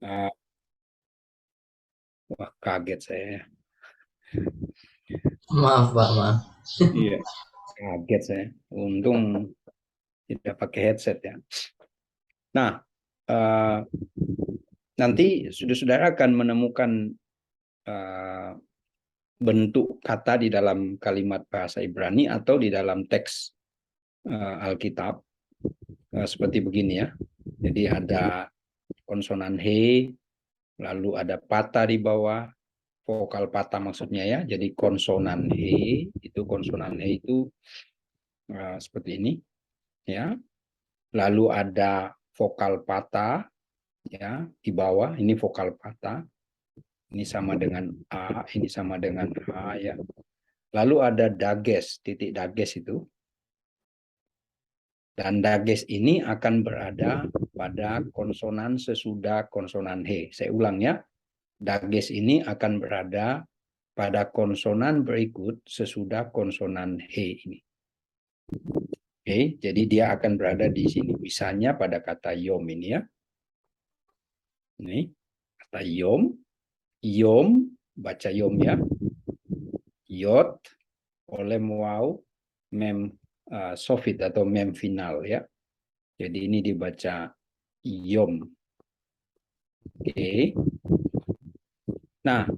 Ah, wah, kaget saya. Maaf, Pak, maaf. Iya, kaget saya. Untung tidak pakai headset ya. Nah, eh, nanti saudara akan menemukan eh, bentuk kata di dalam kalimat bahasa Ibrani atau di dalam teks Alkitab seperti begini ya. Jadi ada konsonan he, lalu ada patah di bawah, vokal patah maksudnya ya. Jadi konsonan he itu seperti ini ya. Lalu ada vokal patah ya di bawah, ini vokal patah. Ini sama dengan a, ini sama dengan h ya. Lalu ada dages, titik dages itu. Dan dages ini akan berada pada konsonan sesudah konsonan he. Saya ulang ya. Dages ini akan berada pada konsonan berikut sesudah konsonan he ini. Oke, jadi dia akan berada di sini. Misalnya pada kata yom ini ya. Ini kata yom, yom, baca yom ya. Yot, olem waw, mem sofit atau mem final ya. Jadi ini dibaca yom. Oke. Nah,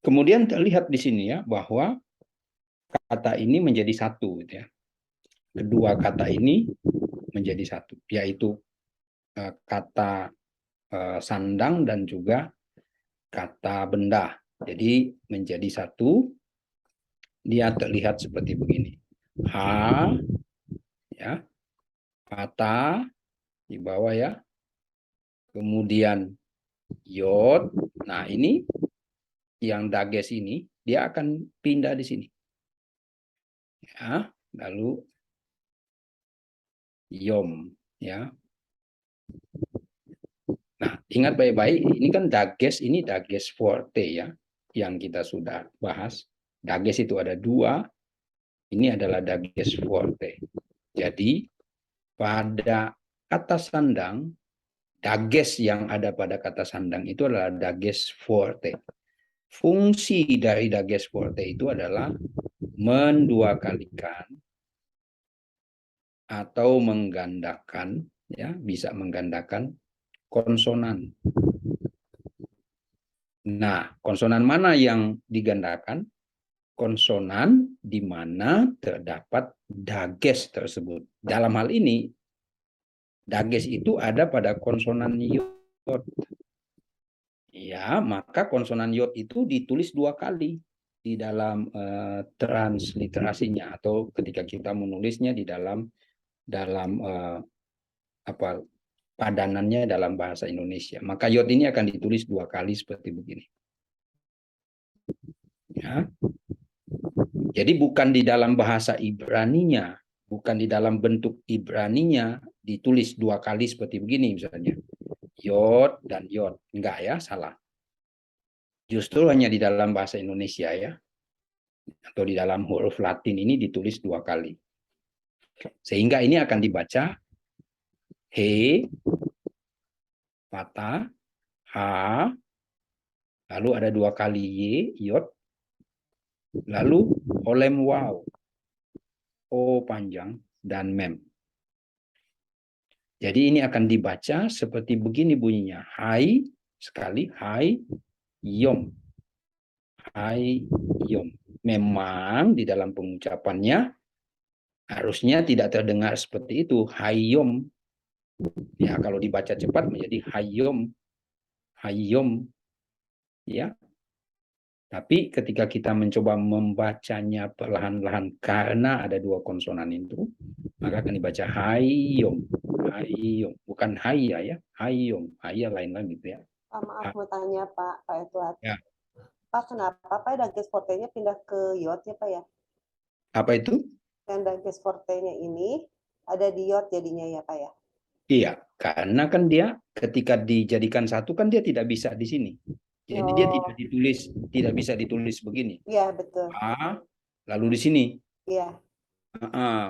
kemudian terlihat di sini ya bahwa kata ini menjadi satu gitu ya. Kedua kata ini menjadi satu, yaitu kata sandang dan juga kata benda. Jadi menjadi satu, dia terlihat seperti begini. H ya, kata di bawah ya. Kemudian yod. Nah, ini yang dages ini dia akan pindah di sini. Ya, lalu yom ya. Nah, ingat baik-baik, ini kan dages, ini dages forte ya, yang kita sudah bahas. Dages itu ada dua, ini adalah dages forte. Jadi, pada kata sandang, dages yang ada pada kata sandang itu adalah dages forte. Fungsi dari dages forte itu adalah menduakalikan atau menggandakan, ya, bisa menggandakan konsonan. Nah, konsonan mana yang digandakan? Konsonan di mana terdapat dages tersebut. Dalam hal ini, dages itu ada pada konsonan yod. Ya, maka konsonan yod itu ditulis dua kali di dalam transliterasinya atau ketika kita menulisnya di dalam apa padanannya dalam bahasa Indonesia. Maka yod ini akan ditulis dua kali seperti begini. Ya. Jadi bukan di dalam bahasa Ibraninya, bukan di dalam bentuk Ibraninya ditulis dua kali seperti begini misalnya. Yod dan yod. Enggak ya, salah. Justru hanya di dalam bahasa Indonesia ya, atau di dalam huruf Latin ini ditulis dua kali. Sehingga ini akan dibaca he, patah, ha, lalu ada dua kali y, yod, lalu olem waw, o panjang, dan mem. Jadi ini akan dibaca seperti begini bunyinya. Hai, sekali, hai, yom. Hai, yom. Memang di dalam pengucapannya harusnya tidak terdengar seperti itu. Hai, yom. Ya, kalau dibaca cepat menjadi hayom. Hayom. Ya, tapi ketika kita mencoba membacanya perlahan-lahan karena ada dua konsonan itu, maka akan dibaca hayom. Hayom. Bukan haya ya. Hayom. Haya lain lagi gitu ya. Pak, maaf mau tanya Pak Edward. Ya. Pak, kenapa Pak Dages Forte-nya pindah ke Yot ya Pak ya? Apa itu? Yang Dages Forte-nya ini ada di Yot jadinya ya Pak ya? Iya, karena kan dia ketika dijadikan satu kan dia tidak bisa di sini. Jadi dia Oh, tidak bisa ditulis begini. iya betul. A, lalu di sini. Iya.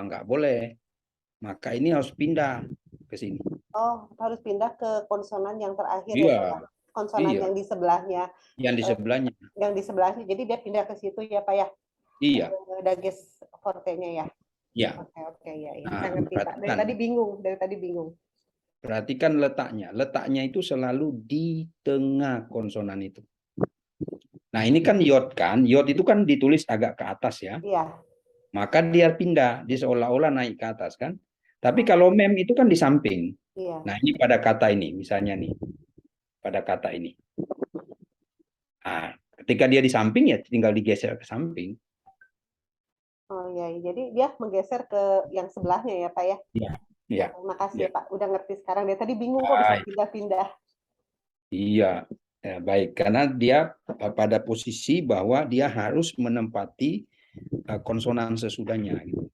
Nggak boleh. maka ini harus pindah ke sini. Oh, harus pindah ke konsonan yang terakhir ya, Iya, Pak ya. Konsonan iya, yang di sebelahnya, yang di sebelahnya. Jadi dia pindah ke situ ya, Pak ya. Iya, Dages forte-nya ya. iya. Oke, oke ya, ya. Nah, Saya ngerti, Pak. Dari tadi bingung. perhatikan letaknya. Letaknya itu selalu di tengah konsonan itu. Nah, ini kan yod kan. Yod itu kan ditulis agak ke atas ya. Iya. Maka dia pindah, dia seolah-olah naik ke atas kan. Tapi kalau mem itu kan di samping. Iya. Nah, ini pada kata ini, misalnya nih. Pada kata ini. Nah, ketika dia di samping ya tinggal digeser ke samping. Oh iya, jadi dia menggeser ke yang sebelahnya ya, Pak ya. Iya, iya. Makasih Ya. ya, Pak. Udah ngerti sekarang. Dari tadi bingung kok bisa Baik. pindah-pindah. Iya, ya, baik. Karena dia pada posisi bahwa dia harus menempati konsonan sesudahnya, gitu.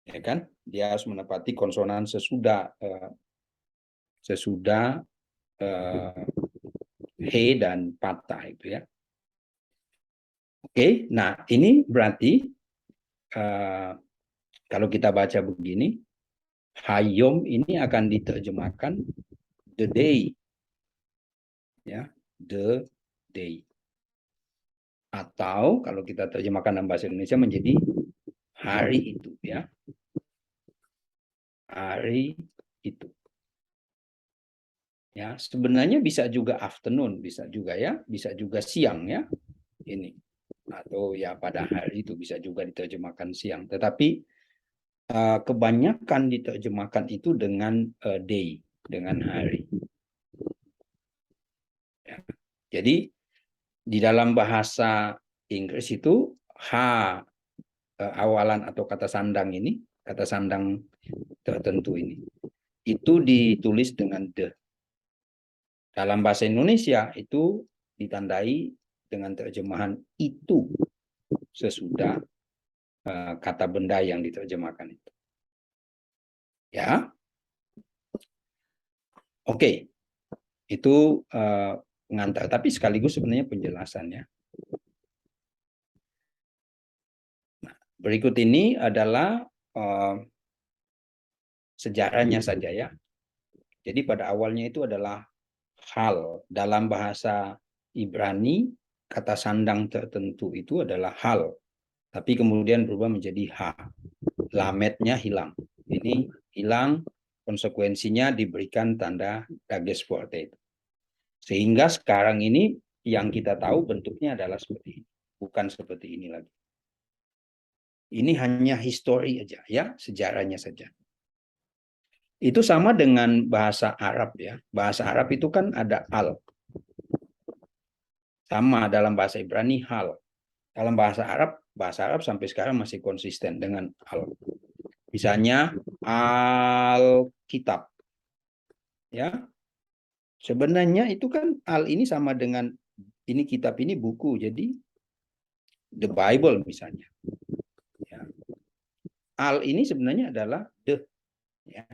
Ya kan? Dia harus menempati konsonan sesudah he dan patah itu ya. Oke, nah ini berarti kalau kita baca begini, hayom ini akan diterjemahkan the day, ya, the day. Atau kalau kita terjemahkan dalam bahasa Indonesia menjadi hari itu, ya, hari itu. Ya, sebenarnya bisa juga afternoon, bisa juga ya, bisa juga siang ya, ini. Atau ya pada hari itu bisa juga diterjemahkan siang. Tetapi kebanyakan diterjemahkan itu dengan day, dengan hari. Ya. Jadi di dalam bahasa Inggris itu awalan atau kata sandang ini, kata sandang tertentu ini, itu ditulis dengan the. Dalam bahasa Indonesia itu ditandai dengan terjemahan itu sesudah kata benda yang diterjemahkan itu. Ya, oke, itu pengantar. Tapi sekaligus sebenarnya penjelasannya. Nah, berikut ini adalah sejarahnya saja ya. Jadi pada awalnya itu adalah hal. Dalam bahasa Ibrani, kata sandang tertentu itu adalah hal. Tapi kemudian berubah menjadi ha. Lametnya hilang. Ini hilang, konsekuensinya diberikan tanda dages forte itu. Sehingga sekarang ini yang kita tahu bentuknya adalah seperti ini. Bukan seperti ini lagi. Ini hanya histori aja ya, sejarahnya saja. Itu sama dengan bahasa Arab ya. Bahasa Arab itu kan ada al. Sama dalam bahasa Ibrani hal. Dalam bahasa Arab sampai sekarang masih konsisten dengan al. Misalnya Alkitab. Ya. Sebenarnya itu kan al ini sama dengan ini kitab ini buku. Jadi the Bible misalnya. Ya. Al ini sebenarnya adalah the. Ya.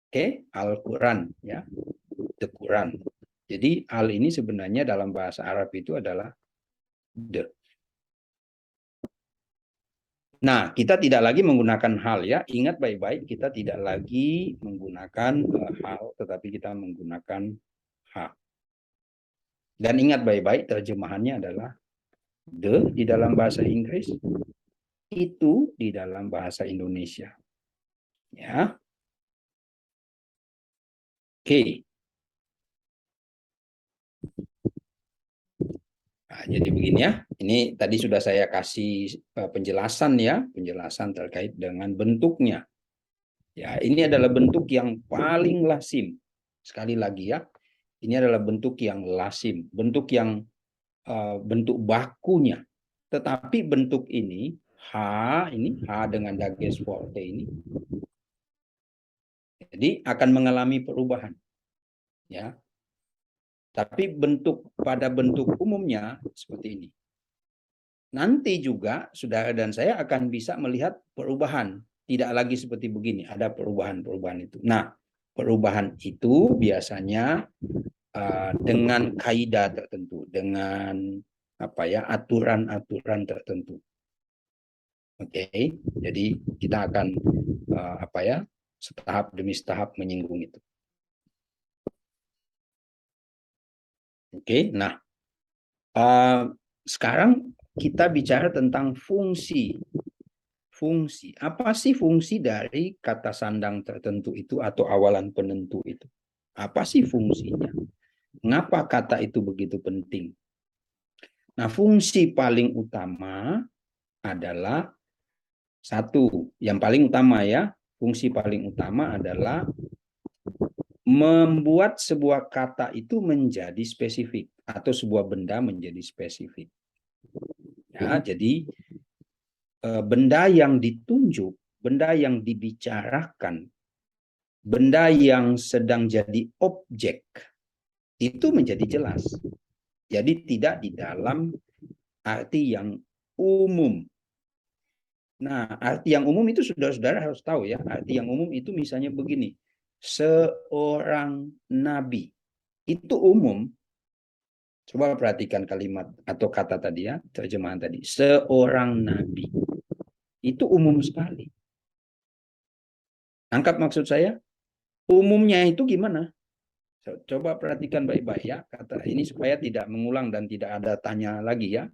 Oke, Al-Quran ya. The Quran. Jadi al ini sebenarnya dalam bahasa Arab itu adalah the. Nah, kita tidak lagi menggunakan hal ya. Ingat baik-baik, kita tidak lagi menggunakan hal, tetapi kita menggunakan ha. Dan ingat baik-baik, terjemahannya adalah the di dalam bahasa Inggris, itu di dalam bahasa Indonesia. Ya. Oke. Nah, jadi begini ya. Ini tadi sudah saya kasih penjelasan ya, penjelasan terkait dengan bentuknya. Ya, ini adalah bentuk yang paling lazim. Sekali lagi ya, ini adalah bentuk yang lazim, bentuk yang bentuk bakunya. Tetapi bentuk ini H dengan dages forte ini, jadi akan mengalami perubahan. Ya. Tapi pada bentuk umumnya seperti ini. Nanti juga saudara dan saya akan bisa melihat perubahan. Tidak lagi seperti begini, ada perubahan-perubahan itu. Nah, perubahan itu biasanya dengan kaidah tertentu, dengan aturan-aturan tertentu. Oke, jadi kita akan setahap demi setahap menyinggung itu. Oke, nah sekarang kita bicara tentang fungsi. Fungsi, apa sih fungsi dari kata sandang tertentu itu atau awalan penentu itu? Apa sih fungsinya? Mengapa kata itu begitu penting? Nah, fungsi paling utama adalah satu, yang paling utama ya, fungsi paling utama adalah membuat sebuah kata itu menjadi spesifik atau sebuah benda menjadi spesifik. Ya, jadi benda yang ditunjuk, benda yang dibicarakan, benda yang sedang jadi objek itu menjadi jelas. Jadi tidak di dalam arti yang umum. Nah, arti yang umum itu saudara-saudara harus tahu ya. Arti yang umum itu misalnya begini. Seorang nabi. Itu umum. Coba perhatikan kalimat atau kata tadi ya, terjemahan tadi. Seorang nabi. Itu umum sekali. Angkat maksud saya? Umumnya itu gimana? Coba perhatikan baik-baik ya. Kata ini supaya tidak mengulang dan tidak ada tanya lagi ya.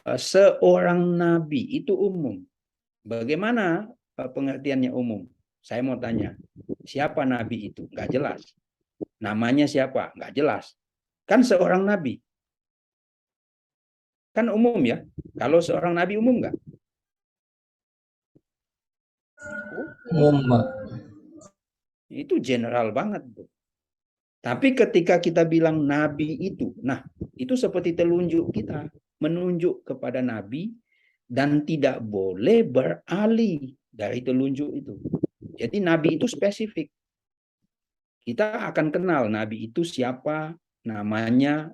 Seorang nabi itu umum. Bagaimana pengertiannya umum? Saya mau tanya, siapa nabi itu? Nggak jelas. Namanya siapa? Nggak jelas. Kan seorang nabi. Kan umum ya. Kalau seorang nabi umum nggak? Umum, Pak. Itu general banget. Tapi ketika kita bilang nabi itu, nah itu seperti telunjuk kita. Menunjuk kepada nabi dan tidak boleh beralih dari telunjuk itu. Jadi nabi itu spesifik. Kita akan kenal nabi itu siapa, namanya,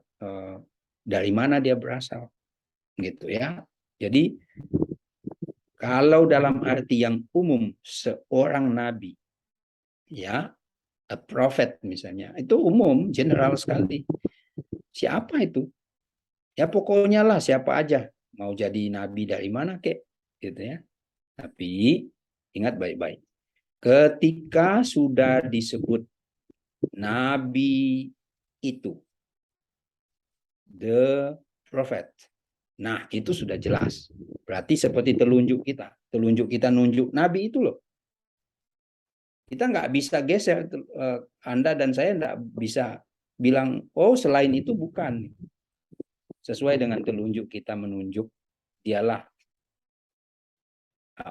dari mana dia berasal, gitu ya. Jadi kalau dalam arti yang umum seorang nabi, ya, a prophet misalnya, itu umum, general sekali. Siapa itu? Ya pokoknya lah siapa aja, mau jadi nabi dari mana kek, gitu ya. Tapi ingat baik-baik, ketika sudah disebut nabi itu, the prophet. Nah, itu sudah jelas. Berarti seperti telunjuk kita. Telunjuk kita nunjuk nabi itu loh. Kita nggak bisa geser, Anda dan saya nggak bisa bilang, oh selain itu bukan. Sesuai dengan telunjuk kita menunjuk, dialah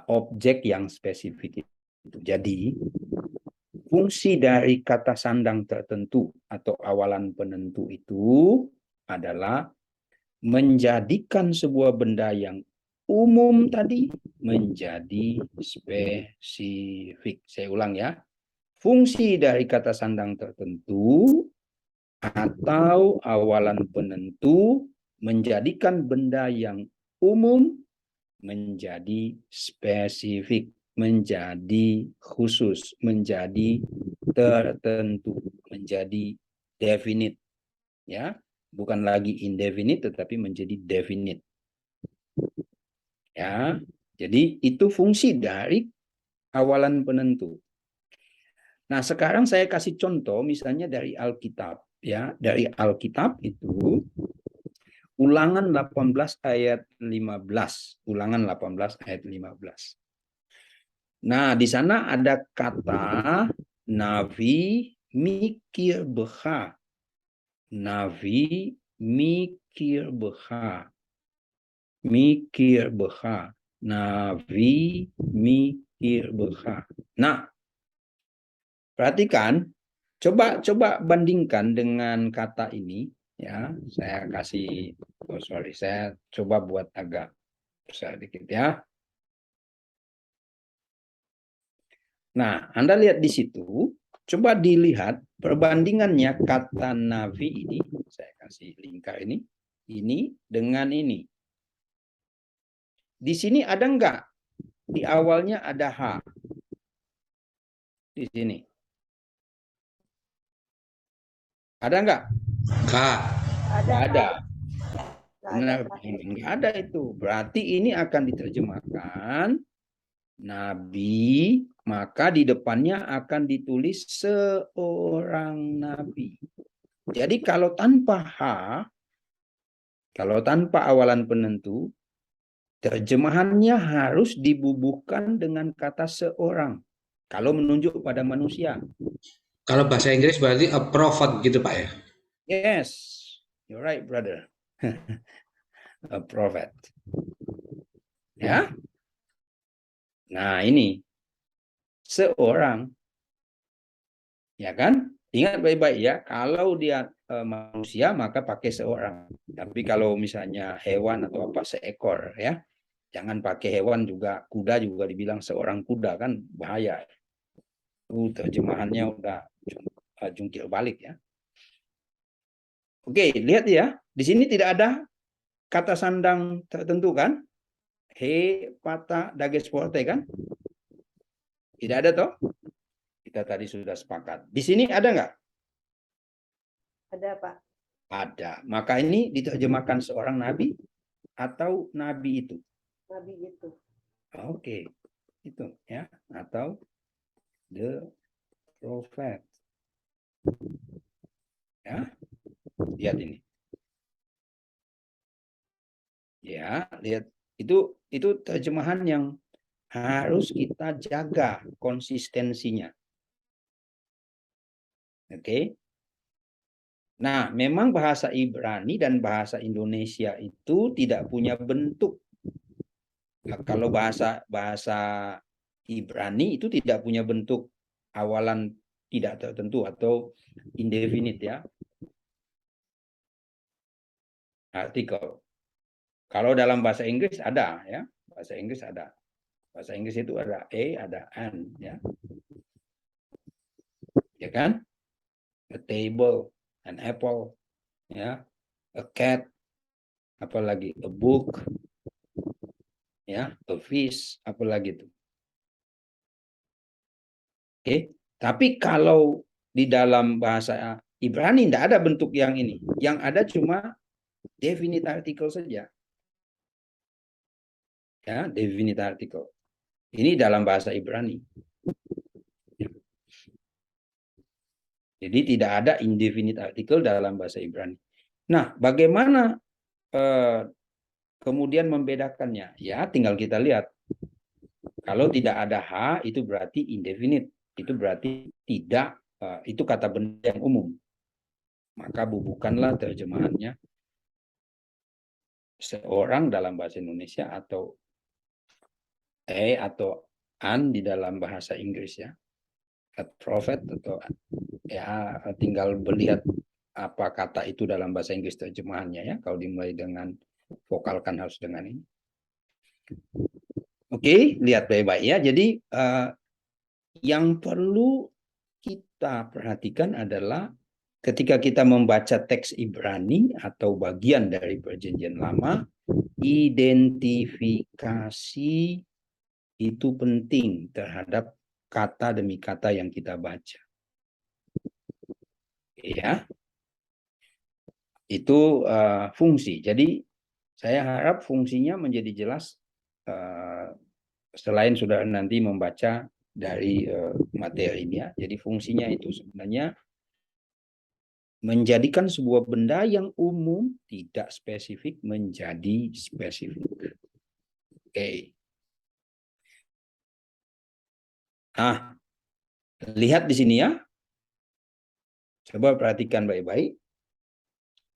objek yang spesifik itu. Jadi, fungsi dari kata sandang tertentu atau awalan penentu itu adalah menjadikan sebuah benda yang umum tadi menjadi spesifik. Saya ulang ya. Fungsi dari kata sandang tertentu atau awalan penentu menjadikan benda yang umum menjadi spesifik, menjadi khusus, menjadi tertentu, menjadi definite. Ya, bukan lagi indefinite tetapi menjadi definite. Ya, jadi itu fungsi dari awalan penentu. Nah, sekarang saya kasih contoh misalnya dari Alkitab ya, dari Alkitab itu Ulangan 18 ayat 15. Ulangan 18 ayat 15. Nah, di sana ada kata navi mikir beha. Navi mikir beha. Mikir beha. Navi mikir beha. Nah, perhatikan, coba bandingkan dengan kata ini ya. Saya kasih, saya coba buat agak besar dikit ya. Nah, Anda lihat di situ, coba dilihat perbandingannya kata navi ini, saya kasih lingkar ini dengan ini. Di sini ada enggak? Di awalnya ada H. Di sini. Ada enggak? Kak. Ada. ada, Nah, Pak. nggak ada itu. Berarti ini akan diterjemahkan nabi, maka di depannya akan ditulis seorang nabi. Jadi kalau tanpa H, kalau tanpa awalan penentu, terjemahannya harus dibubuhkan dengan kata seorang. Kalau menunjuk pada manusia. Kalau bahasa Inggris berarti a prophet gitu Pak ya? Yes, you're right, brother. A prophet. Ya. Nah, ini seorang, ya kan? Ingat baik-baik ya, kalau dia manusia maka pakai seorang. Tapi kalau misalnya hewan atau apa seekor ya, jangan pakai hewan juga, kuda juga dibilang seorang kuda kan bahaya. Itu terjemahannya udah jungkir balik ya. Oke, lihat ya, di sini tidak ada kata sandang tertentu kan? He, pata, dages forte kan? Tidak ada toh? Kita tadi sudah sepakat. Di sini ada nggak? Ada, Pak. Ada. Maka ini diterjemahkan seorang nabi atau nabi itu. Nabi itu. Oke. Itu ya. Atau the prophet. Ya. Lihat ini. Ya, lihat itu terjemahan yang harus kita jaga konsistensinya. Oke. Nah, memang bahasa Ibrani dan bahasa Indonesia itu tidak punya bentuk. Nah, kalau bahasa Ibrani itu tidak punya bentuk awalan tidak tertentu atau indefinite ya. Artikel. Kalau dalam bahasa Inggris ada ya. Bahasa Inggris ada. Bahasa Inggris itu ada ada an ya. Ya kan? A table, an apple, ya, a cat, apalagi a book, ya, a fish, apalagi itu. Oke, tapi kalau di dalam bahasa Ibrani tidak ada bentuk yang ini. Yang ada cuma definite article saja. Ya, definite article. Ini dalam bahasa Ibrani. Jadi tidak ada indefinite article dalam bahasa Ibrani. Nah, bagaimana kemudian membedakannya? Ya, tinggal kita lihat. Kalau tidak ada H, itu berarti indefinite. Itu berarti tidak, itu kata benda yang umum. Maka bubuhkanlah terjemahannya seorang dalam bahasa Indonesia atau atau an di dalam bahasa Inggris ya. A prophet atau ya tinggal melihat apa kata itu dalam bahasa Inggris terjemahannya ya. Kalau dimulai dengan vokal kan harus dengan ini. Oke, lihat baik-baik ya. Jadi yang perlu kita perhatikan adalah ketika kita membaca teks Ibrani atau bagian dari Perjanjian Lama, identifikasi itu penting terhadap kata demi kata yang kita baca. Ya, itu fungsi. Jadi saya harap fungsinya menjadi jelas selain sudah nanti membaca dari materinya. Jadi fungsinya itu sebenarnya menjadikan sebuah benda yang umum tidak spesifik menjadi spesifik. Oke. Nah, lihat di sini ya. Coba perhatikan baik-baik.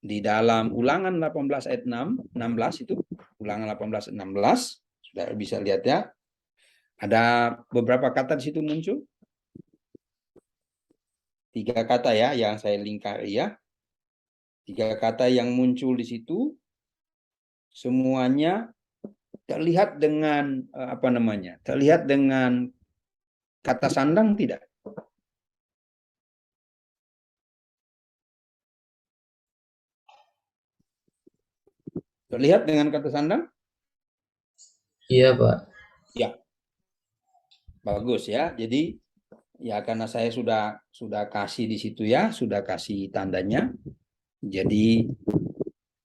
Di dalam Ulangan 18 ayat 16 itu, Ulangan 18 ayat 16, sudah bisa lihat ya. Ada beberapa kata di situ muncul. 3 kata ya yang saya lingkari ya. 3 kata yang muncul di situ semuanya terlihat dengan apa namanya? Terlihat dengan kata sandang tidak? Terlihat dengan kata sandang? Iya Pak. Ya. Bagus ya. Jadi ya karena saya sudah kasih di situ ya, sudah kasih tandanya. Jadi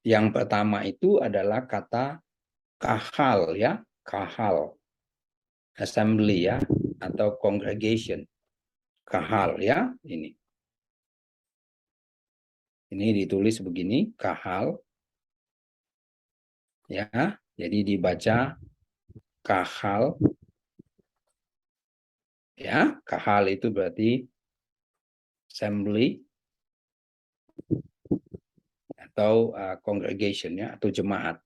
Yang pertama itu adalah kata kahal ya, kahal. Assembly ya, atau congregation. Kahal ya, ini. Ini ditulis begini, kahal. Ya, jadi dibaca kahal. Ya, kahal itu berarti assembly atau congregation ya, atau jemaat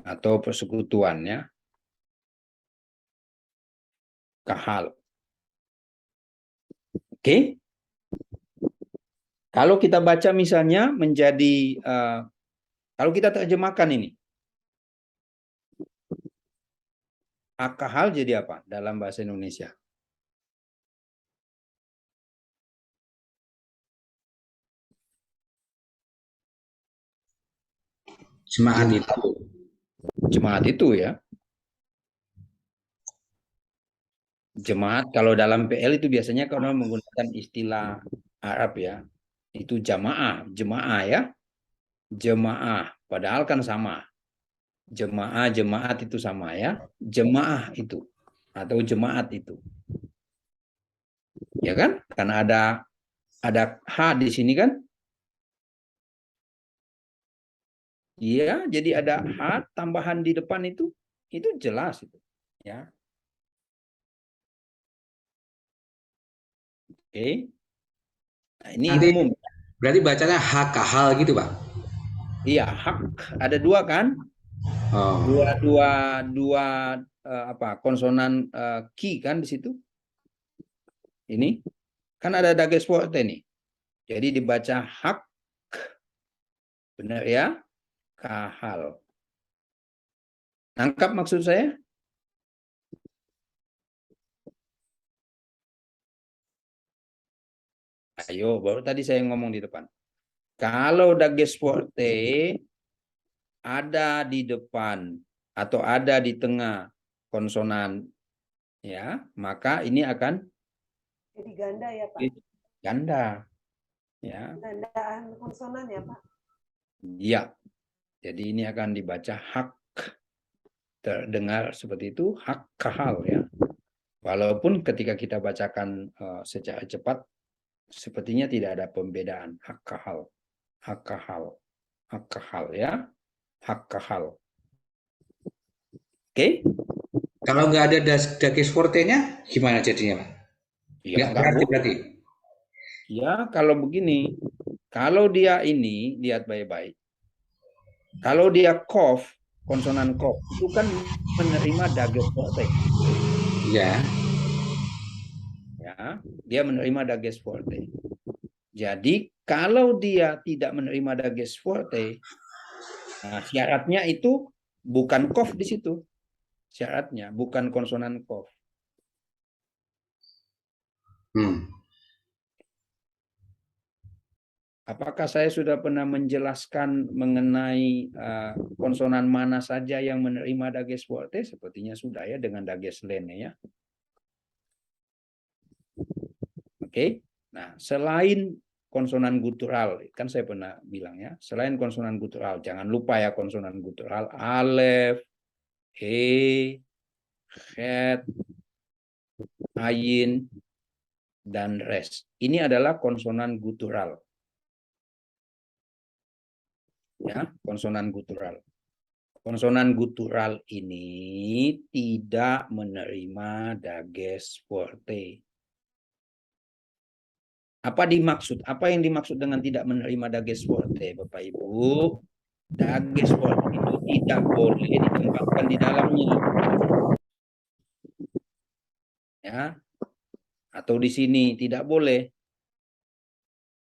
atau persekutuan ya. Kahal. Oke. Kalau kita baca misalnya menjadi kalau kita terjemahkan ini, kahal jadi apa dalam bahasa Indonesia? Jemaat itu. Jemaat itu ya. Jemaat kalau dalam PL itu biasanya kalau menggunakan istilah Arab ya, itu jamaah, jemaah ya, jemaah. Padahal kan sama, jemaah, jemaat itu sama ya, jemaah itu atau jemaat itu, ya kan? Karena ada h di sini kan, iya. Jadi ada h tambahan di depan itu jelas itu, ya. Oke, nah, ini Nanti umum. berarti bacanya hakahal gitu, Pak. Iya, hak ada dua kan? Oh, Dua apa konsonan ki kan di situ. Ini kan ada dages forte nih. Jadi dibaca hak, benar ya? Kahal. Nangkap maksud saya? Ayo, baru tadi saya ngomong di depan. Kalau dages forte ada di depan atau ada di tengah konsonan, ya, maka ini akan Jadi ganda ya Pak? ganda, ya. Gandaan konsonan ya Pak? Ya, jadi ini akan dibaca hak, terdengar seperti itu, hak kahal ya. Walaupun ketika kita bacakan secara cepat, sepertinya tidak ada pembedaan, hak kahal, hak kahal, hak kahal ya, hak kahal. Oke? kalau nggak ada daging forte-nya, gimana jadinya, Pak? Ya Nggak nggak berarti boleh. berarti. Ya kalau begini, kalau dia ini lihat baik-baik. Kalau dia kof, konsonan kof itu kan menerima dages forte. Ya. Ya, dia menerima dages forte. Jadi kalau dia tidak menerima dages forte, nah, syaratnya itu bukan kof di situ. Syaratnya bukan konsonan kof. Apakah saya sudah pernah menjelaskan mengenai konsonan mana saja yang menerima dages forte? Sepertinya sudah ya, dengan dages lene ya. Oke. Nah, selain konsonan gutural, kan saya pernah bilang ya, selain konsonan gutural, jangan lupa ya konsonan gutural, alef, he, het, ayin, dan res. Ini adalah konsonan gutural. Ya, konsonan gutural. Konsonan gutural ini tidak menerima dages forte. Apa dimaksud? Apa yang dimaksud dengan tidak menerima dages forte, Bapak Ibu? Dages forte itu tidak boleh ditempatkan di dalamnya. Ya, atau di sini tidak boleh.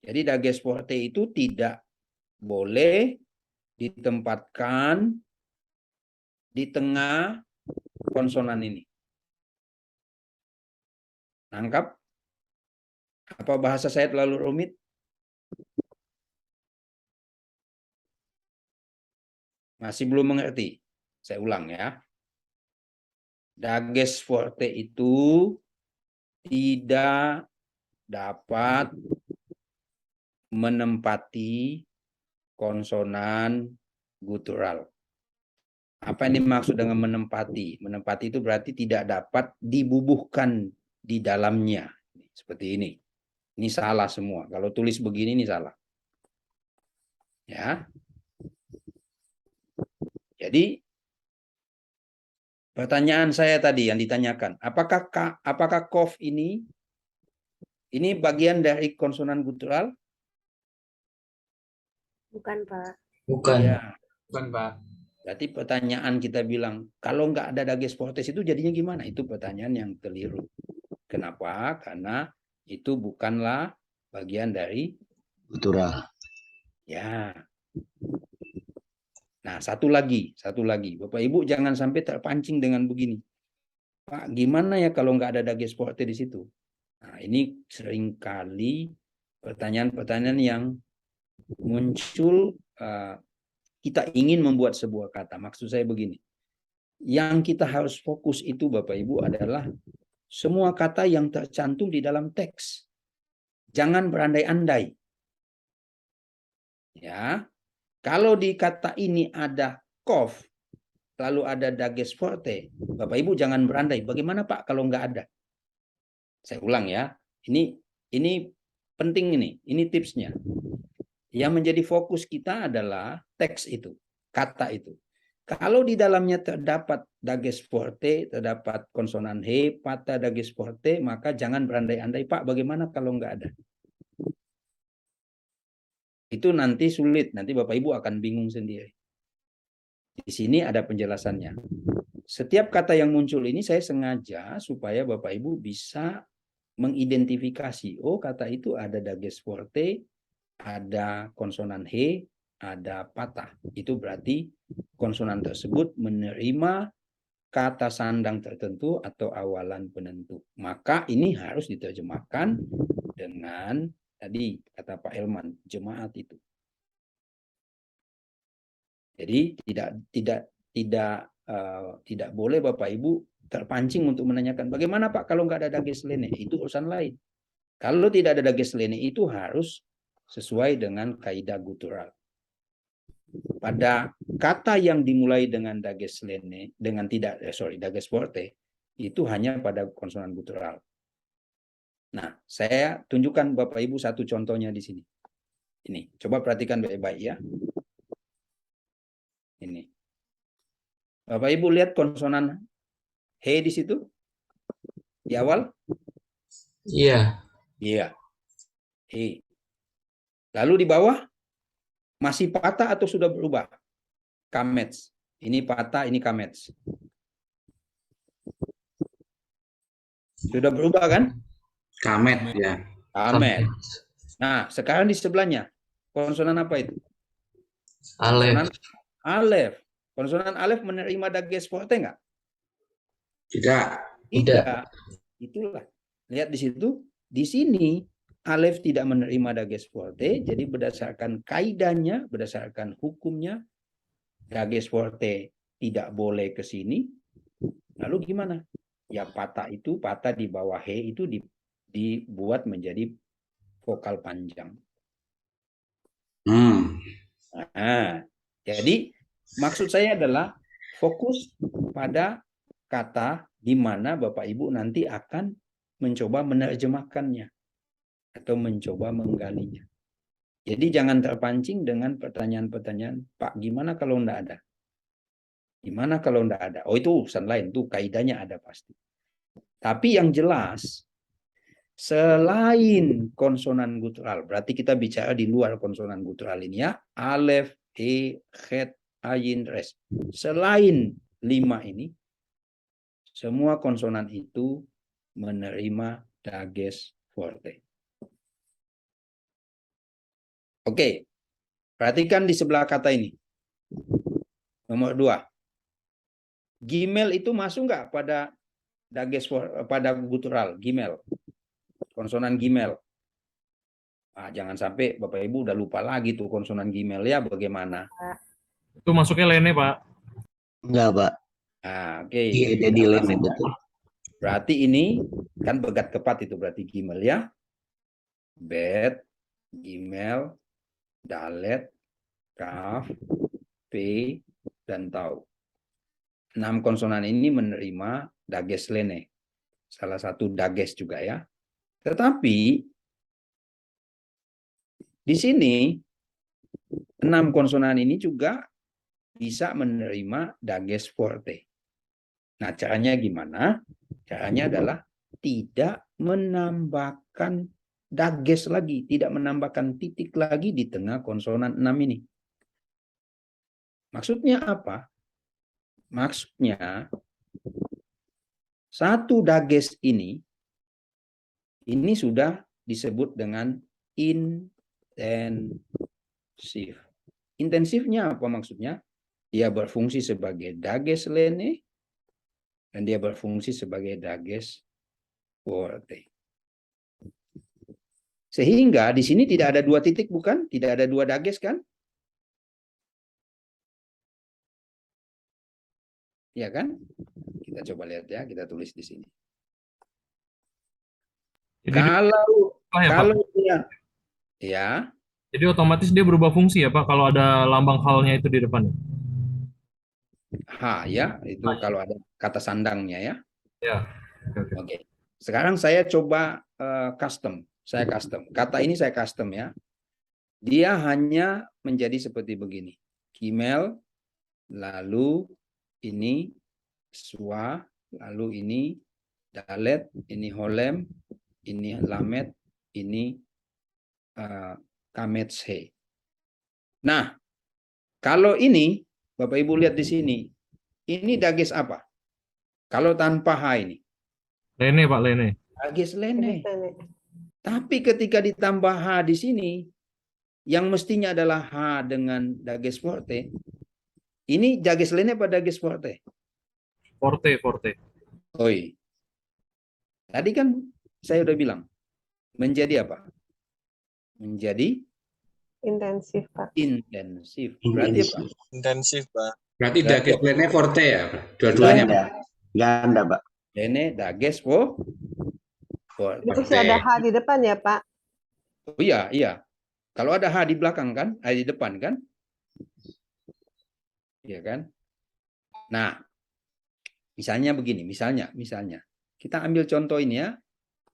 Jadi dages forte itu tidak boleh ditempatkan di tengah konsonan ini. Nangkap? Apa bahasa saya terlalu rumit? Masih belum mengerti? Saya ulang ya. Dages forte itu tidak dapat menempati konsonan guttural. Apa yang dimaksud dengan menempati? Menempati itu berarti tidak dapat dibubuhkan di dalamnya. Seperti ini. Ini salah semua. Kalau tulis begini ini salah. Ya. Jadi pertanyaan saya tadi yang ditanyakan, apakah kof ini bagian dari konsonan guttural? Bukan, Pak. Bukan. Ya. Bukan, Pak. Berarti pertanyaan kita bilang, kalau nggak ada dages fortes itu jadinya gimana? Itu pertanyaan yang keliru. Kenapa? Karena itu bukanlah bagian dari guttural. Ya. Nah, satu lagi. Bapak Ibu jangan sampai terpancing dengan begini. Pak, gimana ya kalau nggak ada dages forte di situ? Nah, ini seringkali pertanyaan-pertanyaan yang muncul kita ingin membuat sebuah kata. Maksud saya begini. Yang kita harus fokus itu Bapak Ibu adalah semua kata yang tercantum di dalam teks. Jangan berandai-andai. Ya. Kalau di kata ini ada kof, lalu ada dages forte, Bapak Ibu jangan berandai. Bagaimana Pak kalau nggak ada? Saya ulang ya. Ini penting ini tipsnya. Yang menjadi fokus kita adalah teks itu, kata itu. Kalau di dalamnya terdapat dages forte, terdapat konsonan he, patah dages forte, maka jangan berandai-andai, Pak, bagaimana kalau nggak ada? Itu nanti sulit, nanti Bapak Ibu akan bingung sendiri. Di sini ada penjelasannya. Setiap kata yang muncul ini saya sengaja supaya Bapak Ibu bisa mengidentifikasi, oh kata itu ada dages forte, ada konsonan he, ada patah. Itu berarti konsonan tersebut menerima kata sandang tertentu atau awalan penentu. Maka ini harus diterjemahkan dengan tadi kata Pak Elman, jemaat itu. Jadi tidak boleh Bapak Ibu terpancing untuk menanyakan bagaimana Pak kalau nggak ada dages lene, itu urusan lain. Kalau tidak ada dages lene itu harus sesuai dengan kaidah guttural. Pada kata yang dimulai dengan dages lene, dengan dages forte, itu hanya pada konsonan guttural. Nah, saya tunjukkan Bapak Ibu satu contohnya di sini. Ini, coba perhatikan baik-baik ya. Ini. Bapak Ibu lihat konsonan he di situ? Di awal? Iya. Iya. He. Lalu di bawah masih patah atau sudah berubah? Kamets. Ini patah, ini kamets. Sudah berubah kan? Kamet ya. Kamet. Nah, sekarang di sebelahnya konsonan apa itu? Konsonan alef. Konsonan alef menerima dages forte enggak? Tidak. Tidak. Itulah. Lihat di situ. Di sini alef tidak menerima dages forte. Jadi berdasarkan kaidahnya, berdasarkan hukumnya, dages forte tidak boleh ke sini. Lalu gimana? Ya patah di bawah he itu dibuat menjadi vokal panjang. Nah, jadi maksud saya adalah fokus pada kata di mana Bapak Ibu nanti akan mencoba menerjemahkannya atau mencoba menggalinya. Jadi jangan terpancing dengan pertanyaan-pertanyaan, Pak, gimana kalau enggak ada? Gimana kalau enggak ada? Oh, itu urusan lain, tuh kaidahnya ada pasti. Tapi yang jelas, selain konsonan guttural, berarti kita bicara di luar konsonan guttural ini ya, alef, he, het, ayin, res. Selain 5 ini, semua konsonan itu menerima dages forte. Oke, perhatikan di sebelah kata ini. Nomor 2. Gimel itu masuk nggak pada dages pada guttural? Gimel. Konsonan gimel. Ah, jangan sampai Bapak Ibu udah lupa lagi tuh konsonan gimel ya bagaimana? Itu masuknya lene, Pak. Enggak, Pak. Ah, oke. Iya, jadi lene betul. Berarti ini kan begat kepat itu berarti gimel ya. Bet, gimel, dalet, kaf, p, dan tau. 6 konsonan ini menerima dages lene. Salah satu dages juga ya. Tetapi di sini 6 konsonan ini juga bisa menerima dages forte. Nah, caranya gimana? Caranya adalah tidak menambahkan dages lagi, tidak menambahkan titik lagi di tengah konsonan 6 ini. Maksudnya apa? Maksudnya satu dages ini sudah disebut dengan intensif. Intensifnya apa maksudnya? Dia berfungsi sebagai dages lene dan dia berfungsi sebagai dages forte. Sehingga di sini tidak ada 2 titik, bukan? Tidak ada 2 dages, kan? Ya kan? Kita coba lihat ya, kita tulis di sini. Jadi Kalau ya, Pak? dia ya, Jadi otomatis dia berubah fungsi ya Pak kalau ada lambang halnya itu di depan. H ya, itu kalau ada kata sandangnya ya. Ya. Oke. Oke. Sekarang saya coba custom. Saya custom. Kata ini saya custom ya. Dia hanya menjadi seperti begini. Kimel, lalu ini swa, lalu ini dalet, ini holem, ini lamet, ini kametshe. Nah, kalau ini Bapak Ibu lihat di sini, ini dages apa? Kalau tanpa H ini. Lene Pak, lene. Dages lene. Tapi ketika ditambah H di sini, yang mestinya adalah H dengan dages forte, ini dages lene apa dages forte? Forte. Oi. Tadi kan saya udah bilang, menjadi apa? Menjadi Intensif, Pak. intensif. Berarti apa? Intensif, Pak. Berarti dages lene forte ya, dua-duanya. Ganda, Pak. Lene dages forte. Ini masih ada H di depan ya, Pak? Oh iya. Kalau ada H di belakang kan, di depan kan? Iya kan? Nah, misalnya begini, misalnya kita ambil contoh ini ya,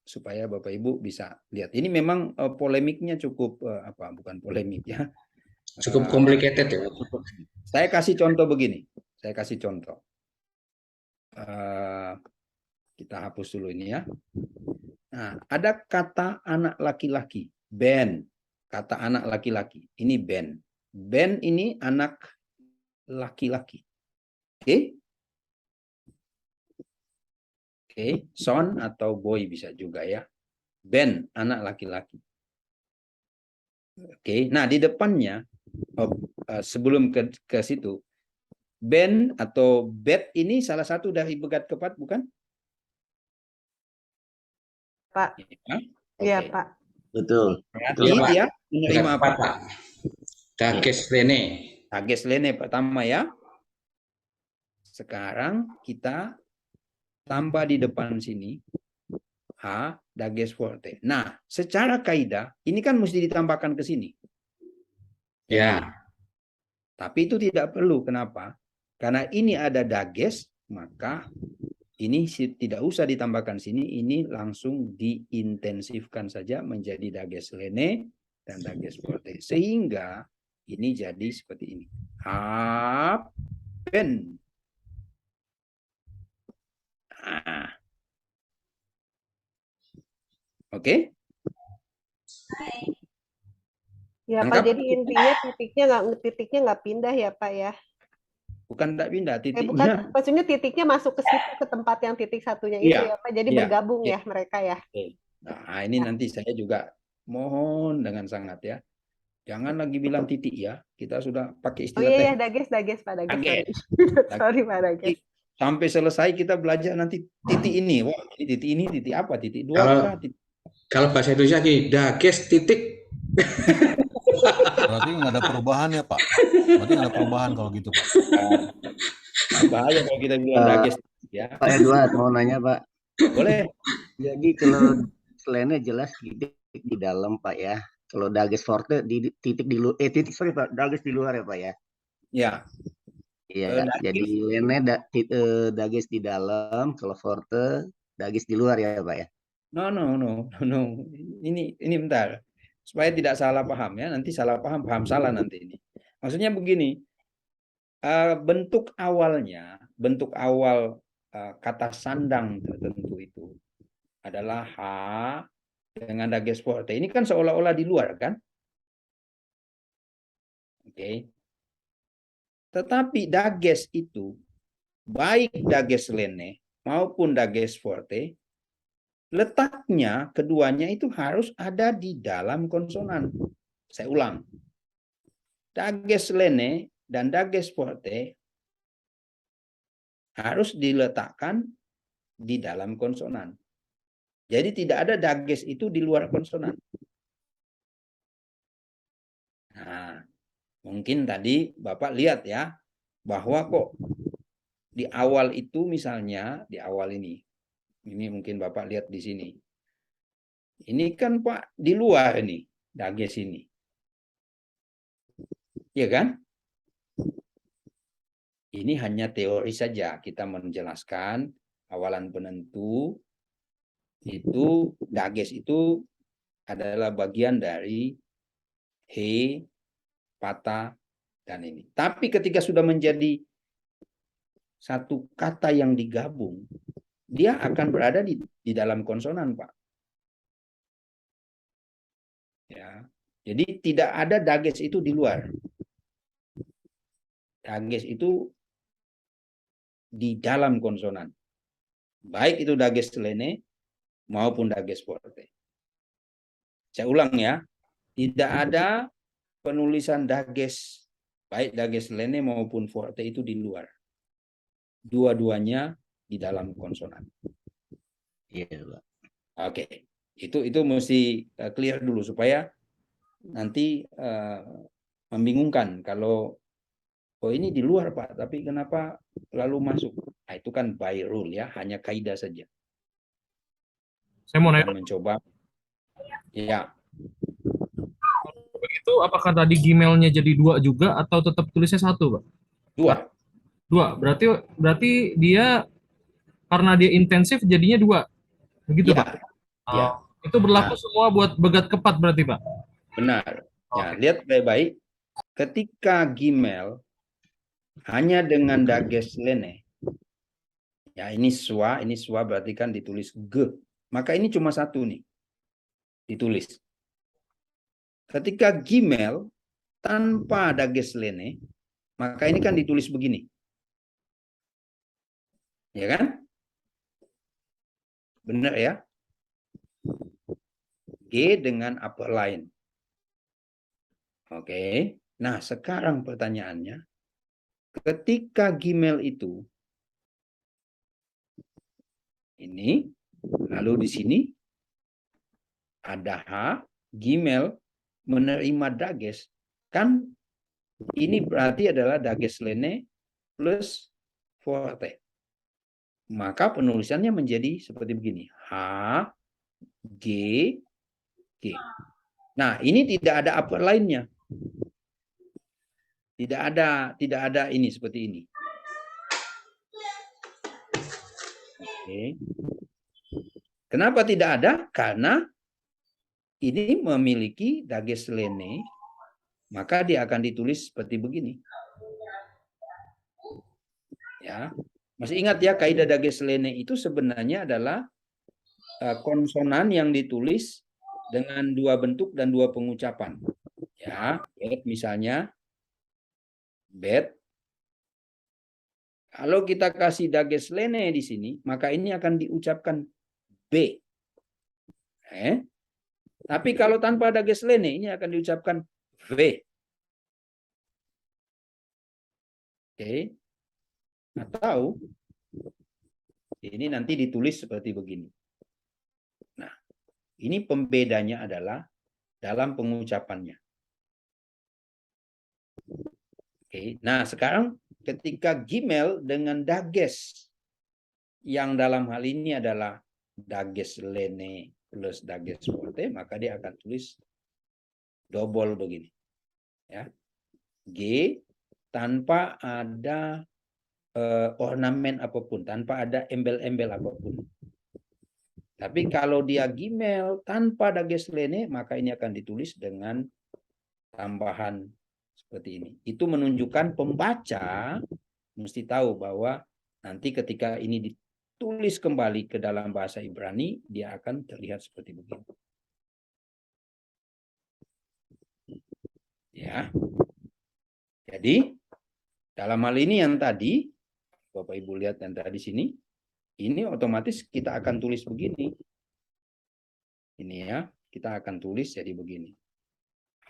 supaya Bapak Ibu bisa lihat. Ini memang polemiknya cukup bukan polemik ya. Cukup complicated ya. Saya kasih contoh begini. Kita hapus dulu ini ya. Nah, ada kata anak laki-laki, Ben. Kata anak laki-laki. Ini Ben. Ben ini anak laki-laki. Oke, son atau boy bisa juga ya. Ben, anak laki-laki. Oke, nah di depannya sebelum ke situ, Ben atau bet ini salah satu dari begat keempat, bukan? Pak. Iya, Oke. Pak. Betul. Berarti Iya, Pak. dia menerima apa? Pak. Dages lene. Dages lene pertama ya. Sekarang kita tambah di depan sini H dages forte. Nah, secara kaidah ini kan mesti ditambahkan ke sini. Ya. Tapi itu tidak perlu. Kenapa? Karena ini ada dages, maka ini tidak usah ditambahkan sini, ini langsung diintensifkan saja menjadi dages lene dan dages forte. Sehingga ini jadi seperti ini. Happen. Oke? Ya, Pak. Lengkap? Jadi intinya titiknya nggak pindah ya, Pak ya? Bukan tidak pindah, Bukan, titiknya. maksudnya titiknya masuk ke situ, ke tempat yang titik satunya itu Iya, ya, Pak. Jadi iya, bergabung iya. ya mereka ya. Nah, ini nanti saya juga mohon dengan sangat ya. Jangan lagi bilang titik ya. Kita sudah pakai Oh istilah iya, teknik. dages, Pak. Dages. Dages. Sorry, Pak, dages. Sampai selesai kita belajar nanti titik ini. Wah, ini titik apa? Titik 2 kah? Kalau bahasa Indonesia lagi dages titik. Berarti nggak ada perubahan ya, Pak? Berarti nggak ada perubahan kalau gitu, Pak? Bahaya kalau kita bilang dages ya. Pak Edward mau nanya, Pak. Boleh. Jadi kalau lene jelas titik di dalam, Pak ya. Kalau dages forte di titik titik sorry Pak, dages di luar ya Pak ya. Ya, Iya, jadi dages lene dages di dalam, kalau forte dages di luar ya Pak ya. no. Ini bentar. Supaya tidak salah paham ya, nanti salah paham salah nanti ini. Maksudnya begini, bentuk awal kata sandang tertentu itu adalah H dengan dages forte. Ini kan seolah-olah di luar kan? Oke. Tetapi dages itu, baik dages lene maupun dages forte, letaknya keduanya itu harus ada di dalam konsonan. Saya ulang. Dages lene dan dages forte harus diletakkan di dalam konsonan. Jadi tidak ada dages itu di luar konsonan. Nah, mungkin tadi Bapak lihat ya, bahwa kok di awal itu misalnya, di awal ini mungkin Bapak lihat di sini. Ini kan Pak di luar ini, dages ini. Iya kan? Ini hanya teori saja, kita menjelaskan awalan penentu itu, dages itu adalah bagian dari he, patah, dan ini. Tapi ketika sudah menjadi satu kata yang digabung, dia akan berada di dalam konsonan, Pak. Ya. Jadi tidak ada dages itu di luar. Dages itu di dalam konsonan. Baik itu dages lene maupun dages forte. Saya ulang ya. Tidak ada penulisan dages, baik dages lene maupun forte itu di luar. Dua-duanya di dalam konsonan. Iya, Pak. Oke. Itu mesti clear dulu supaya nanti membingungkan kalau oh ini di luar Pak, tapi kenapa lalu masuk? Nah, itu kan by rule ya, hanya kaidah saja. Saya mau nanya, Mencoba. Ya. begitu apakah tadi Gmail-nya jadi 2 juga atau tetap tulisnya 1, Pak? 2. 2. Berarti dia karena dia intensif jadinya 2. Begitu, Ya. Pak? Ya. Itu berlaku semua buat begat kepat berarti, Pak? Benar. Ya, lihat baik-baik. Ketika Gmail hanya dengan dages lene, ya ini swa berarti kan ditulis g. Maka ini cuma satu nih, ditulis. Ketika Gmail tanpa dages lene, maka ini kan ditulis begini. Ya kan? Benar ya? G dengan upper line. Oke. Nah, sekarang pertanyaannya, ketika Gmail itu ini, lalu di sini ada H, Gmail menerima dages, kan ini berarti adalah dages lene plus forte. Maka penulisannya menjadi seperti begini. H, G, G. Nah, ini tidak ada upper line-nya. Tidak ada ini seperti ini. Oke. Kenapa tidak ada? Karena ini memiliki dages lene, maka dia akan ditulis seperti begini. Ya. Masih ingat ya, kaidah dages lene itu sebenarnya adalah konsonan yang ditulis dengan 2 bentuk dan 2 pengucapan. Ya, misalnya bed. Kalau kita kasih dages lene di sini, maka ini akan diucapkan B. Tapi kalau tanpa dages lene, ini akan diucapkan V. Oke. Atau ini nanti ditulis seperti begini. Nah, ini pembedanya adalah dalam pengucapannya. Oke. Nah, sekarang ketika Gmail dengan dages yang dalam hal ini adalah dages lene plus dages forte, maka dia akan tulis double begini. Ya. G tanpa ada ornamen apapun, tanpa ada embel-embel apapun. Tapi kalau dia Gimel tanpa dages lene, maka ini akan ditulis dengan tambahan seperti ini. Itu menunjukkan pembaca mesti tahu bahwa nanti ketika ini ditulis kembali ke dalam bahasa Ibrani, dia akan terlihat seperti begini. Ya. Jadi, dalam hal ini yang tadi, Bapak Ibu lihat yang tadi sini, ini otomatis kita akan tulis begini. Ini ya, kita akan tulis jadi begini.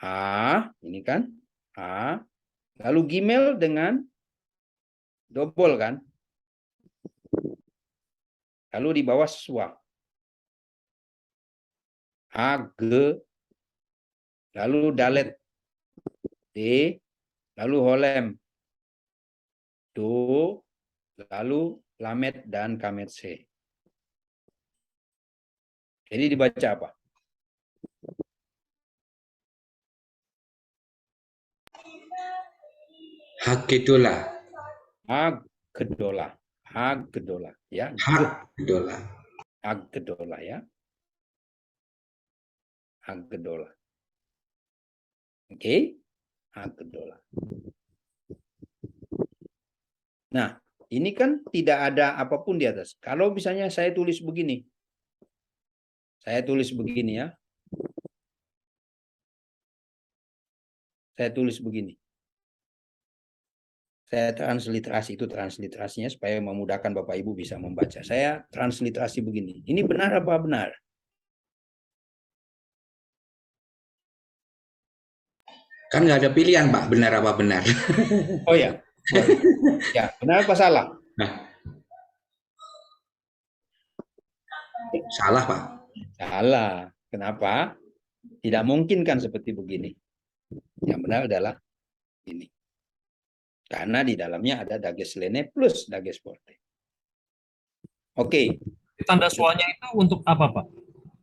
A, ini kan, A. Lalu Gimel dengan double kan. Lalu di bawah Swa. A, G. Lalu Dalet. D. Lalu Holem. Do. Lalu Lamet dan Kamet C. Jadi dibaca apa? Hagedola. Hagedola. Hagedola. Ya. Hagedola. Hagedola ya. Hagedola. Oke. Hagedola. Nah, ini kan tidak ada apapun di atas. Kalau misalnya saya tulis begini. Saya tulis begini ya. Saya tulis begini. Saya transliterasi, itu transliterasinya supaya memudahkan Bapak Ibu bisa membaca. Saya transliterasi begini. Ini benar apa benar? Kan nggak ada pilihan, Pak, benar apa benar. Oh ya. Ya, benar apa salah? Nah, salah, Pak. Salah. Kenapa? Tidak mungkin kan seperti begini. Yang benar adalah ini. Karena di dalamnya ada dages lene plus dages forte. Oke. Tanda suanya itu untuk apa, Pak?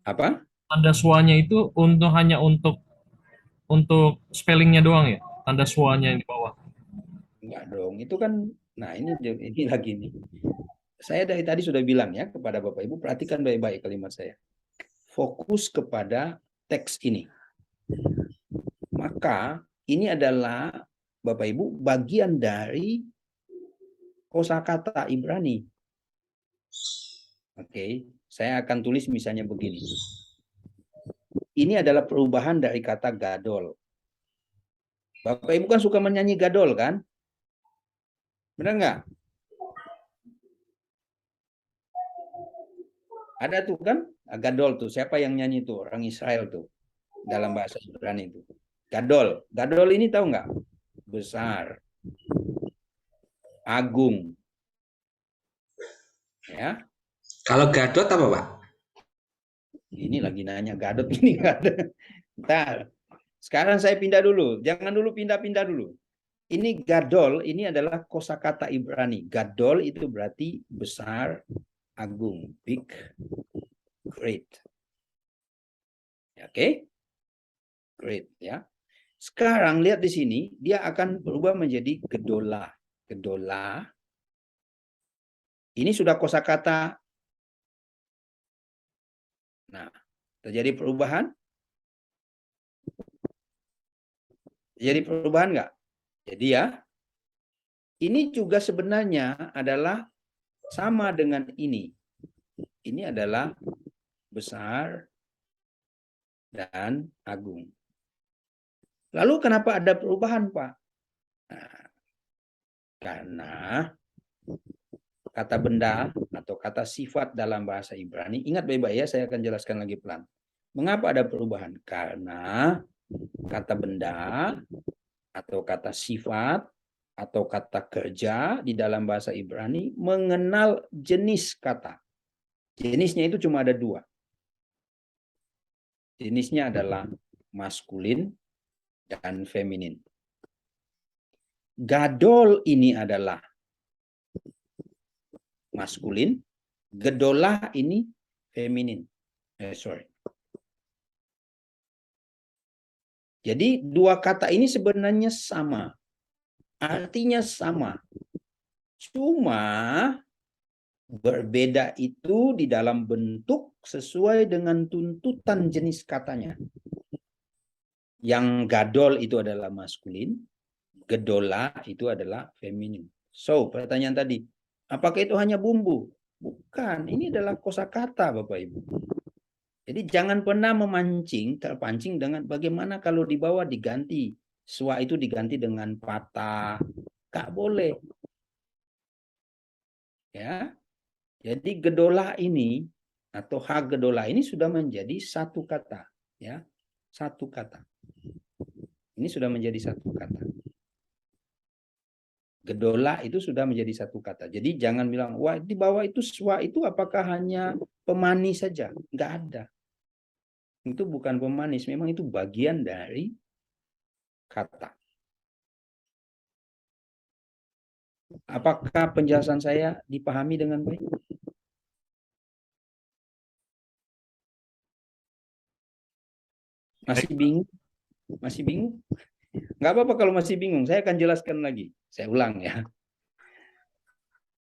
Apa? Tanda suanya itu hanya untuk spellingnya doang ya? Tanda suanya yang di bawah. Enggak dong. Itu kan, nah ini lagi nih. Saya dari tadi sudah bilang ya kepada Bapak Ibu, perhatikan baik-baik kalimat saya. Fokus kepada teks ini. Maka ini adalah Bapak Ibu bagian dari kosakata Ibrani. Oke, saya akan tulis misalnya begini. Ini adalah perubahan dari kata gadol. Bapak Ibu kan suka menyanyi gadol kan? Benar nggak? Ada tuh kan gadol tuh. Siapa yang nyanyi tuh? Orang Israel tuh. Dalam bahasa Ibrani itu. Gadol. Gadol ini tahu nggak? Besar. Agung. Ya. Kalau Gadot apa, Pak? Ini lagi nanya Gadot ini nggak ada. Ntar. Sekarang saya pindah dulu. Jangan dulu pindah-pindah dulu. Ini gadol, ini adalah kosakata Ibrani. Gadol itu berarti besar, agung, big, great. Oke? Great ya. Sekarang lihat di sini, dia akan berubah menjadi gedola. Gedola. Ini sudah kosakata. Nah, terjadi perubahan? Terjadi perubahan nggak? Jadi ya, ini juga sebenarnya adalah sama dengan ini. Ini adalah besar dan agung. Lalu kenapa ada perubahan, Pak? Nah, karena kata benda atau kata sifat dalam bahasa Ibrani, ingat baik-baik ya, saya akan jelaskan lagi pelan. Mengapa ada perubahan? Karena kata benda atau kata sifat atau kata kerja di dalam bahasa Ibrani mengenal jenis kata. Jenisnya itu cuma ada dua. Jenisnya adalah maskulin dan feminin. Gadol ini adalah maskulin, gedolah ini feminin. Sorry. Jadi dua kata ini sebenarnya sama. Artinya sama. Cuma berbeda itu di dalam bentuk sesuai dengan tuntutan jenis katanya. Yang gadol itu adalah maskulin, gedola itu adalah feminin. So, pertanyaan tadi, apakah itu hanya bumbu? Bukan, ini adalah kosakata Bapak Ibu. Jadi jangan pernah terpancing dengan bagaimana kalau di bawah diganti. Swa itu diganti dengan patah. Gak boleh. Ya. Jadi gedola ini atau gedola ini sudah menjadi satu kata, ya. Satu kata. Ini sudah menjadi satu kata. Gedola itu sudah menjadi satu kata. Jadi jangan bilang, wah di bawah itu swa itu apakah hanya pemanis saja? Enggak ada. Itu bukan pemanis, memang itu bagian dari kata. Apakah penjelasan saya dipahami dengan baik? Masih bingung? Masih bingung? Nggak apa-apa kalau masih bingung, saya akan jelaskan lagi. Saya ulang ya.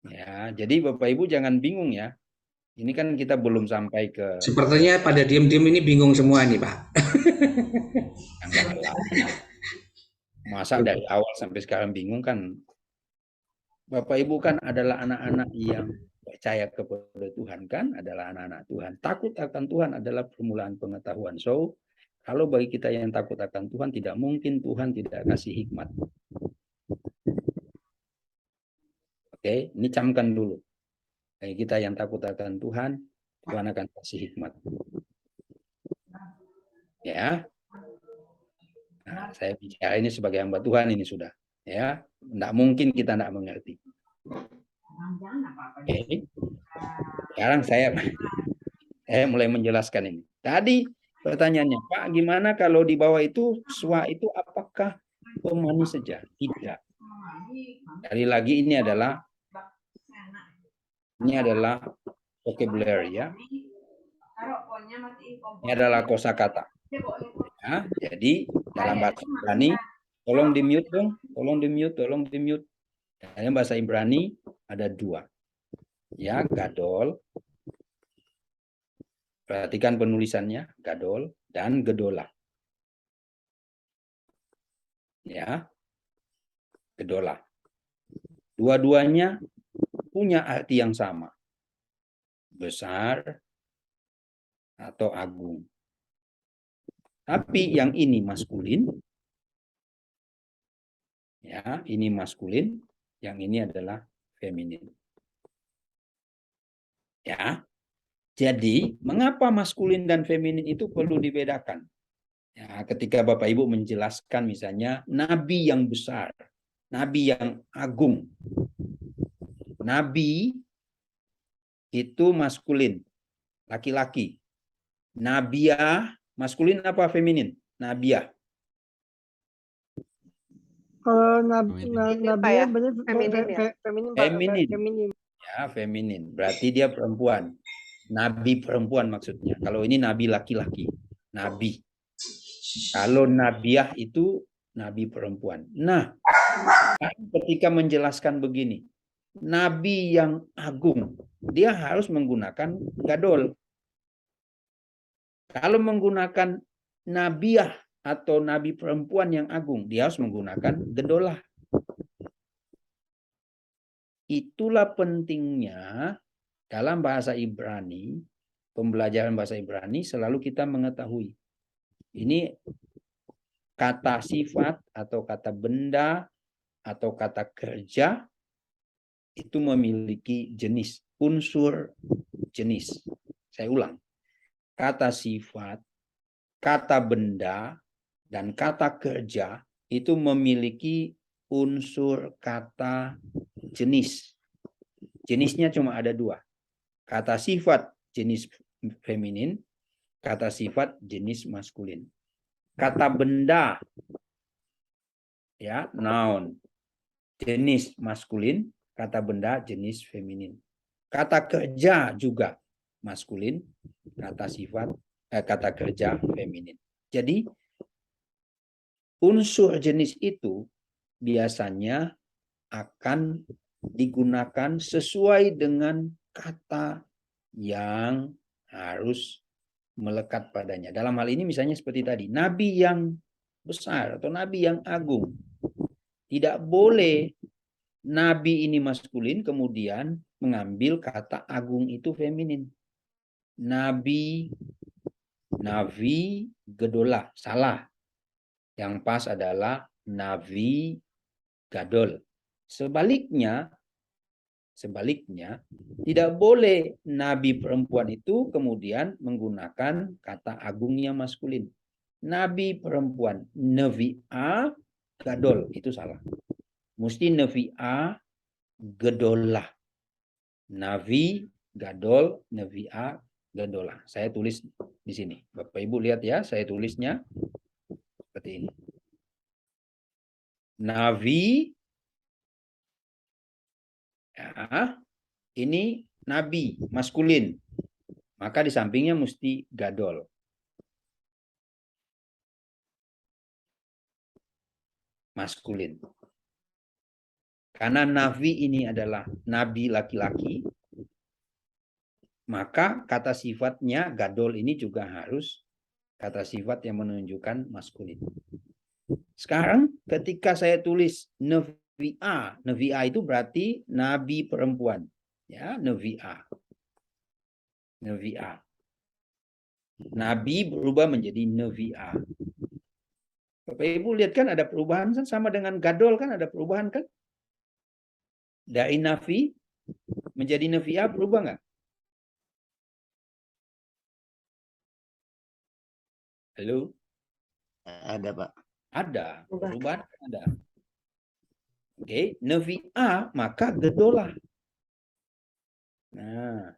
Ya, jadi Bapak Ibu jangan bingung ya. Ini kan kita belum sampai ke... Sepertinya pada diam-diam ini bingung semua nih, Pak. Masa dari awal sampai sekarang bingung kan? Bapak Ibu kan adalah anak-anak yang percaya kepada Tuhan kan? Adalah anak-anak Tuhan. Takut akan Tuhan adalah permulaan pengetahuan. So, kalau bagi kita yang takut akan Tuhan, tidak mungkin Tuhan tidak kasih hikmat. Oke, ini camkan dulu. Bagi kita yang takut akan Tuhan, Tuhan akan kasih hikmat. Ya. Nah, saya bicara ini sebagai hamba Tuhan ini sudah. Ya, tidak mungkin kita tidak mengerti. Oke. Sekarang saya mulai menjelaskan ini. Tadi pertanyaannya, Pak, gimana kalau di bawah itu swa itu apakah pemanis saja? Tidak. Sekali lagi ini adalah vocabulary ya. Ini adalah kosakata. Ya, jadi dalam bahasa Ibrani, tolong di-mute dong, tolong di-mute. Dalam bahasa Ibrani ada dua. Ya, gadol. Perhatikan penulisannya, gadol dan gedola. Ya. Gedola. Dua-duanya punya arti yang sama. Besar atau agung. Tapi yang ini maskulin. Ya, ini maskulin, yang ini adalah feminin. Ya. Jadi, mengapa maskulin dan feminin itu perlu dibedakan? Ya, ketika Bapak Ibu menjelaskan misalnya nabi yang besar, nabi yang agung. Nabi itu maskulin, laki-laki. Nabiah, maskulin apa feminin? Nabiah. Kalau Nabiah benar feminin. Ya, feminin. Berarti dia perempuan. Nabi perempuan maksudnya. Kalau ini nabi laki-laki. Nabi. Kalau nabiah itu nabi perempuan. Nah, ketika menjelaskan begini, nabi yang agung, dia harus menggunakan gadol. Kalau menggunakan nabiah atau nabi perempuan yang agung, dia harus menggunakan gedolah. Itulah pentingnya dalam bahasa Ibrani, pembelajaran bahasa Ibrani selalu kita mengetahui. Ini kata sifat atau kata benda atau kata kerja itu memiliki jenis, unsur jenis. Saya ulang. Kata sifat, kata benda, dan kata kerja itu memiliki unsur kata jenis. Jenisnya cuma ada dua. Kata sifat jenis feminin, kata sifat jenis maskulin. Kata benda, ya, noun, jenis maskulin, kata benda jenis feminin. Kata kerja juga maskulin, kata sifat, kata kerja feminin. Jadi unsur jenis itu biasanya akan digunakan sesuai dengan kata yang harus melekat padanya. Dalam hal ini misalnya seperti tadi, nabi yang besar atau nabi yang agung. Tidak boleh nabi ini maskulin kemudian mengambil kata agung itu feminin. Navi Gedola, salah. Yang pas adalah Navi Gadol. Sebaliknya, tidak boleh nabi perempuan itu kemudian menggunakan kata agungnya maskulin. Nabi perempuan, Nevi'a Gadol, itu salah. Mesti Nevi'a Gedolah. Navi Gadol, Nevi'a Gedolah. Saya tulis di sini. Bapak Ibu lihat ya, saya tulisnya seperti ini. Navi, ya, ini nabi maskulin, maka di sampingnya mesti Gadol. Maskulin. Karena navi ini adalah nabi laki-laki, maka kata sifatnya Gadol ini juga harus kata sifat yang menunjukkan maskulin. Sekarang ketika saya tulis Nevi'a, Nevi'a itu berarti nabi perempuan. Ya, Nevi'a. Nevi'a. Nabi berubah menjadi Nevi'a. Bapak Ibu lihat kan ada perubahan kan, sama dengan Gadol kan ada perubahan kan? Dari Navi menjadi Nevi'a berubah nggak? Halo? Ada, Pak. Ada, perubahan ada. Oke, Nevi'a maka Gedolah. Nah,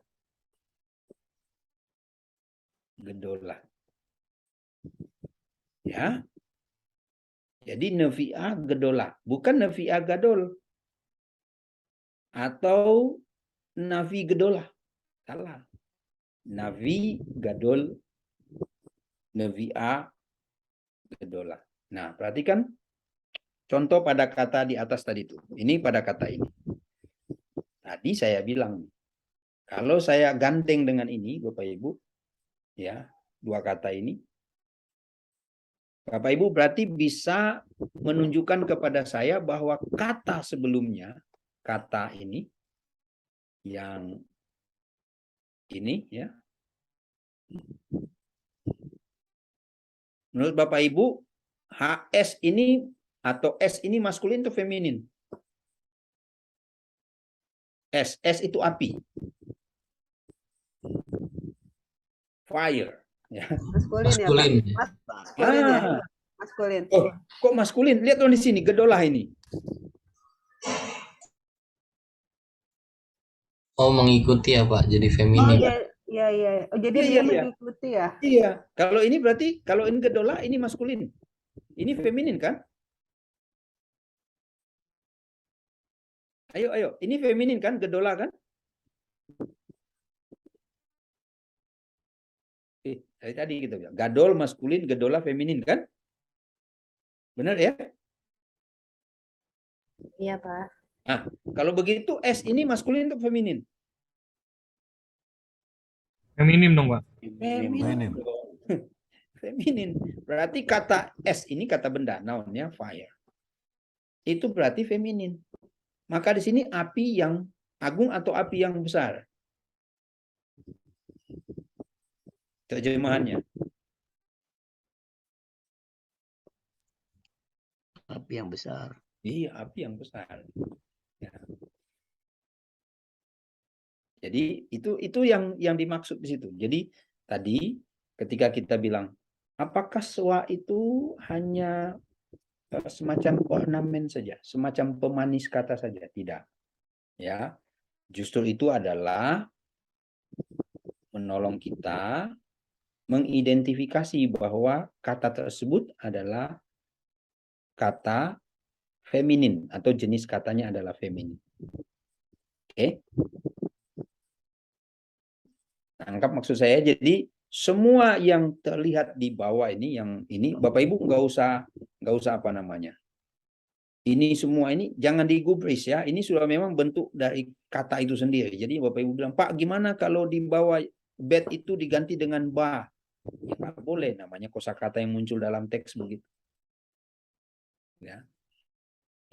Gedolah. Ya. Jadi Nevi'a Gedolah, bukan Nevi'a Gadol. Atau Navi Gedolah. Salah. Navi Gadol, Nevi'a Gedolah. Nah, perhatikan contoh pada kata di atas tadi itu. Ini pada kata ini. Tadi saya bilang, kalau saya gandeng dengan ini, Bapak Ibu, ya, dua kata ini, Bapak Ibu berarti bisa menunjukkan kepada saya bahwa kata sebelumnya, kata ini, yang ini, ya, menurut Bapak Ibu, HS ini atau S ini maskulin atau feminin? S itu api. Fire. Ya. Maskulin ya, Pak. Maskulin. Maskulin ya. Maskulin. Oh, kok maskulin? Lihat dong di sini, Gedolah ini. Oh, mengikuti ya, Pak. Jadi Oh feminin. iya. Oh, jadi Iya, dia iya. mengikuti ya. Iya, kalau ini berarti, kalau ini Gedolah, ini maskulin. Ini feminin kan? Ayo. Ini feminin kan? Gedolah kan? Dari tadi kita bilang. Gadol maskulin, Gedolah feminin kan? Benar ya? Iya, Pak. Nah, kalau begitu S ini maskulin atau feminin? Feminim dong, Pak. Feminin. Feminin. Berarti kata S ini kata benda, noun-nya fire. Itu berarti feminin. Maka di sini api yang agung atau api yang besar? Terjemahannya. Api yang besar. Iya, api yang besar. Ya. Jadi itu yang dimaksud di situ. Jadi tadi ketika kita bilang apakah soa itu hanya semacam ornamen saja, semacam pemanis kata saja? Tidak. Ya. Justru itu adalah menolong kita mengidentifikasi bahwa kata tersebut adalah kata feminin atau jenis katanya adalah feminin. Oke. Tangkap maksud saya? Jadi semua yang terlihat di bawah ini, yang ini Bapak Ibu nggak nggak usah apa namanya. Ini semua ini jangan digubris ya. Ini sudah memang bentuk dari kata itu sendiri. Jadi Bapak Ibu bilang, Pak, gimana kalau di bawah bed itu diganti dengan ba? Ya, nggak boleh, namanya kosakata yang muncul dalam teks begitu. Ya.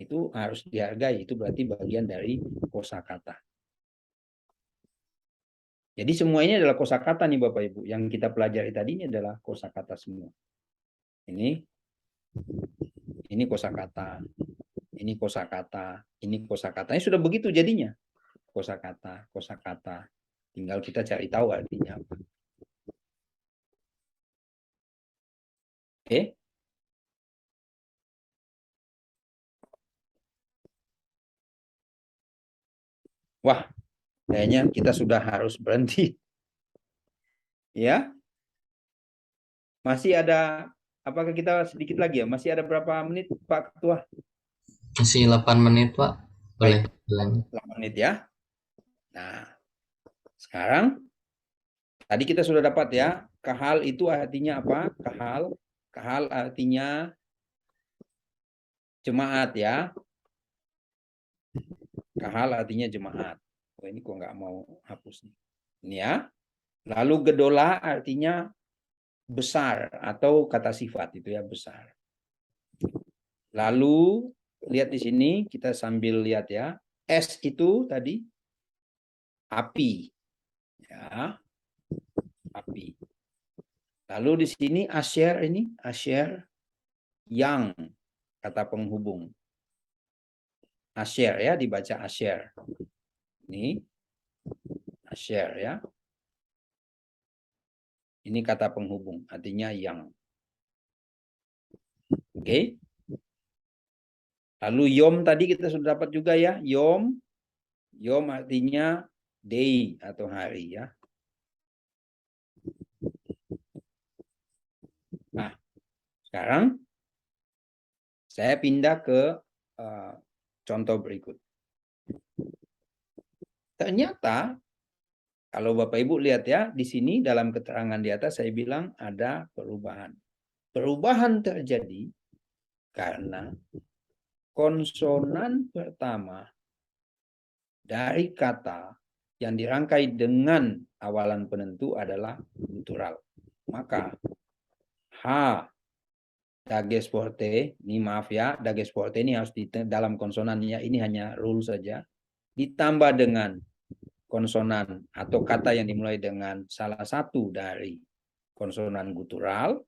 Itu harus dihargai, itu berarti bagian dari kosakata. Jadi semua ini adalah kosakata nih Bapak Ibu. Yang kita pelajari tadi ini adalah kosakata semua. Ini kosakata. Ini kosakata, ini kosakata. Ini sudah begitu jadinya. Kosakata, kosakata. Tinggal kita cari tahu artinya apa. Oke. Wah, kayaknya kita sudah harus berhenti. Ya. Masih ada, apakah kita sedikit lagi ya? Masih ada berapa menit Pak Ketua? Masih 8 menit, Pak. Boleh. Baik. 8 menit ya. Nah, sekarang tadi kita sudah dapat ya, kahal itu artinya apa? Kahal artinya jemaat ya. Kahal artinya jemaat. Oh, ini kok nggak mau hapus nih. Ini ya. Lalu gedola artinya besar atau kata sifat itu ya, besar. Lalu lihat di sini, kita sambil lihat ya. Es itu tadi api. Ya. Api. Lalu di sini asyer ini, asyer yang kata penghubung. Asyer ya, dibaca asyer. Ini asyer ya. Ini kata penghubung, artinya yang. Oke. Lalu yom tadi kita sudah dapat juga ya, yom. Yom artinya day atau hari ya. Nah, sekarang saya pindah ke contoh berikut. Ternyata kalau Bapak Ibu lihat ya, di sini dalam keterangan di atas saya bilang ada perubahan. Perubahan terjadi karena konsonan pertama dari kata yang dirangkai dengan awalan penentu adalah gutural. Maka H dages forte, ini maaf ya, dages forte ini harus di dalam konsonannya, ini hanya rule saja. Ditambah dengan konsonan atau kata yang dimulai dengan salah satu dari konsonan gutural,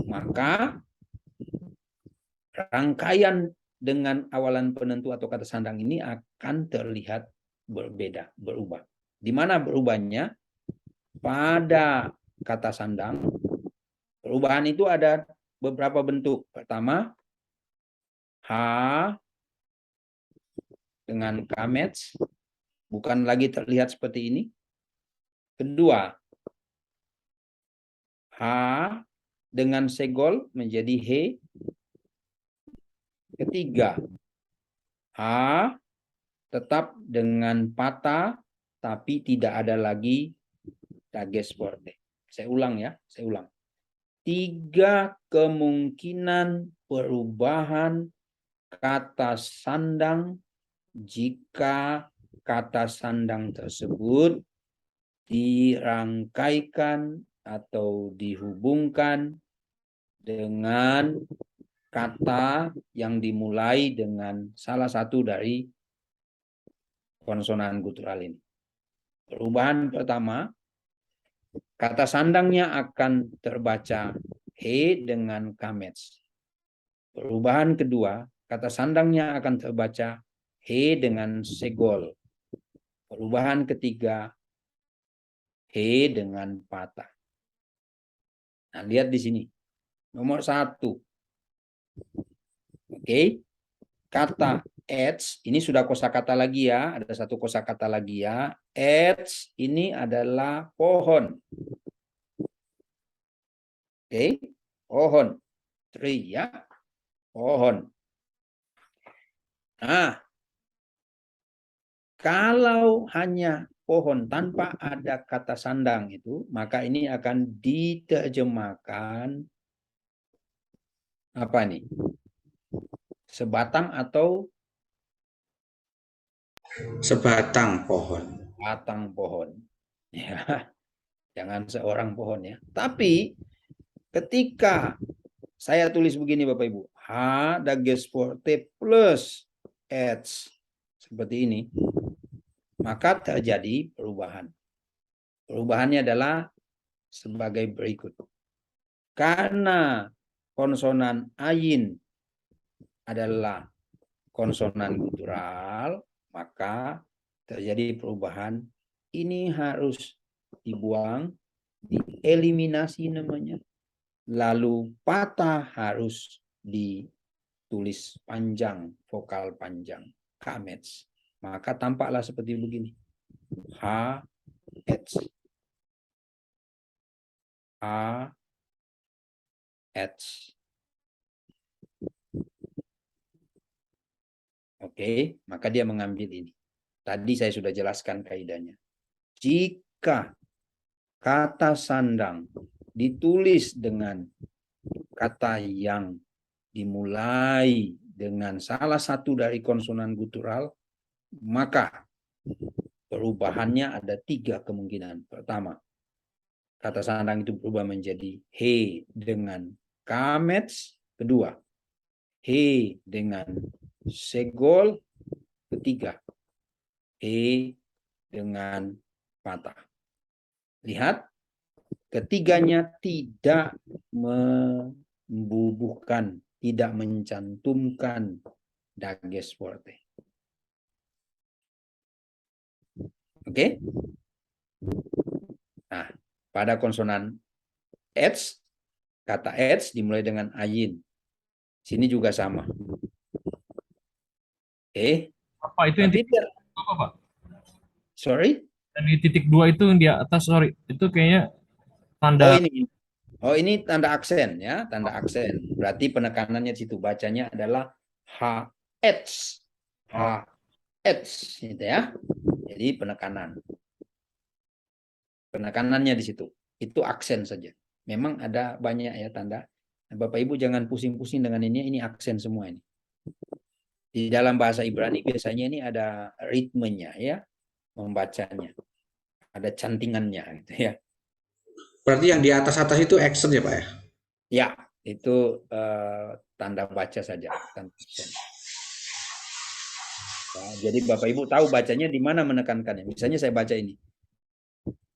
maka rangkaian dengan awalan penentu atau kata sandang ini akan terlihat berbeda, berubah. Di mana berubahnya? Pada kata sandang, perubahan itu ada beberapa bentuk. Pertama, H dengan kamets, bukan lagi terlihat seperti ini. Kedua, H dengan segol menjadi he. Ketiga, H tetap dengan patah, tapi tidak ada lagi dages forte. Saya ulang ya, saya ulang. 3 kemungkinan perubahan kata sandang jika kata sandang tersebut dirangkaikan atau dihubungkan dengan kata yang dimulai dengan salah satu dari konsonan gutural ini. Perubahan pertama, kata sandangnya akan terbaca he dengan kamets. Perubahan kedua, kata sandangnya akan terbaca he dengan segol. Perubahan ketiga, he dengan patah. Nah, lihat di sini. Nomor 1. Oke. Kata edge, ini sudah kosakata lagi ya. Ada satu kosakata lagi ya. Edge ini adalah pohon. Oke. Pohon. Tree ya. Pohon. Nah, kalau hanya pohon tanpa ada kata sandang itu, maka ini akan diterjemahkan Apa nih? Sebatang atau Sebatang pohon. batang pohon? Ya, jangan seorang pohon ya. Tapi ketika saya tulis begini Bapak Ibu, H dages forte plus H seperti ini, maka terjadi perubahan. Perubahannya adalah sebagai berikut. Karena konsonan ayin adalah konsonan gutural, maka terjadi perubahan. Ini harus dibuang, dieliminasi namanya. Lalu patah harus ditulis panjang, vokal panjang, kamets. Maka tampaklah seperti begini. H, H, H, H. Oke, maka dia mengambil ini. Tadi saya sudah jelaskan kaidahnya. Jika kata sandang ditulis dengan kata yang dimulai dengan salah satu dari konsonan gutural, maka perubahannya ada 3 kemungkinan. Pertama, kata sandang itu berubah menjadi he dengan kamets. Kedua, he dengan segol. Ketiga, he dengan patah. Lihat, ketiganya tidak membubuhkan, tidak mencantumkan dages forte. Oke? Nah, pada konsonan H, kata H dimulai dengan ayin. Sini juga sama. Apa itu yang Tapi titik apa, Pak? sorry? Dan di titik 2 itu yang di atas, sorry. Itu kayaknya tanda Oh ini tanda aksen ya, tanda aksen. Berarti penekanannya di situ, bacanya adalah HH. HH gitu ya. Jadi penekanan. Penekanannya di situ. Itu aksen saja. Memang ada banyak ya tanda. Bapak Ibu jangan pusing-pusing dengan ini aksen semua ini. Di dalam bahasa Ibrani biasanya ini ada ritmenya ya, membacanya. Ada cantingannya gitu ya. Berarti yang di atas-atas itu accent ya Pak ya? Ya, itu tanda baca saja. Ya, jadi Bapak Ibu tahu bacanya di mana menekankannya. Misalnya saya baca ini.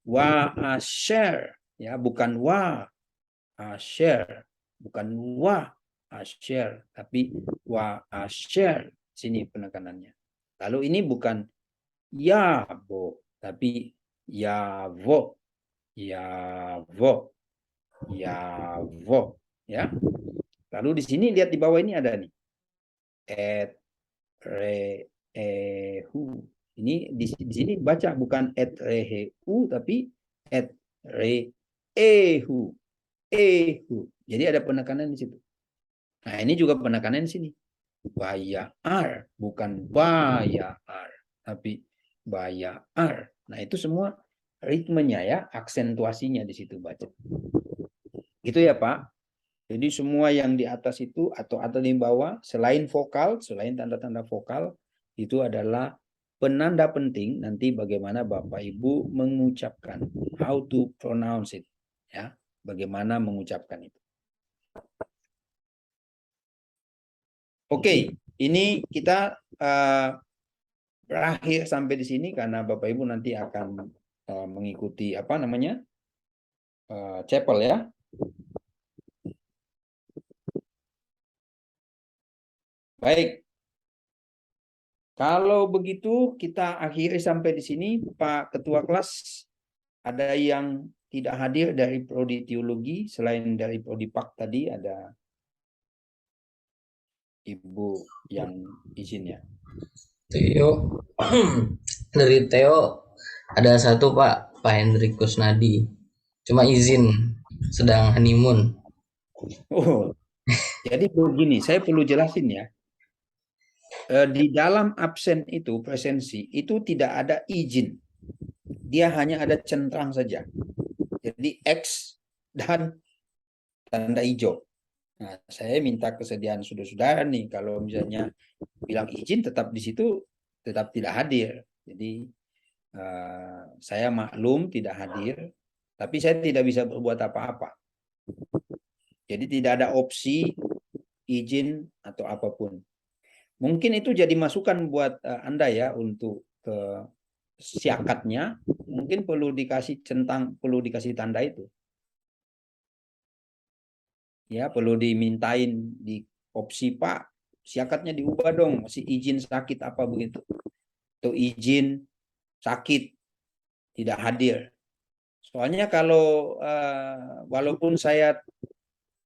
Wa asher, ya bukan wa asher, bukan wa asher, tapi wa asher. Sini penekanannya. Lalu ini bukan ya bo, tapi ya vo, ya vo, ya vo, ya. Lalu di sini lihat di bawah ini ada nih. Et re hu. Ini di sini baca bukan et re hu tapi et re hu. Jadi ada penekanan di situ. Nah, ini juga penekanan di sini. Bayar, bukan bayar, tapi bayar. Nah, itu semua ritmenya ya, aksentuasinya di situ baca. Gitu ya, Pak. Jadi semua yang di atas itu atau di bawah selain vokal, selain tanda-tanda vokal itu adalah penanda penting nanti bagaimana Bapak Ibu mengucapkan, how to pronounce it, ya, bagaimana mengucapkan itu. Oke, ini kita berakhir sampai di sini karena Bapak Ibu nanti akan mengikuti apa namanya chapel ya. Baik. Kalau begitu kita akhiri sampai di sini. Pak Ketua Kelas, ada yang tidak hadir dari Prodi Teologi selain dari Prodi Pak tadi, ada Ibu yang izinnya. Theo dari Theo ada satu Pak Hendrik Kusnadi, cuma izin sedang honeymoon. Oh, jadi begini, saya perlu jelasin ya. Di dalam absen itu, presensi, itu tidak ada izin. Dia hanya ada centang saja. Jadi X dan tanda hijau. Nah, saya minta kesediaan saudara-saudara nih, kalau misalnya bilang izin tetap di situ, tetap tidak hadir. Jadi saya maklum tidak hadir, tapi saya tidak bisa berbuat apa-apa. Jadi tidak ada opsi izin atau apapun. Mungkin itu jadi masukan buat Anda ya untuk ke siakatnya, mungkin perlu dikasih tanda itu. Ya, perlu dimintain di opsi, Pak, siakatnya diubah dong, masih izin sakit apa begitu. Atau izin sakit tidak hadir. Soalnya kalau walaupun saya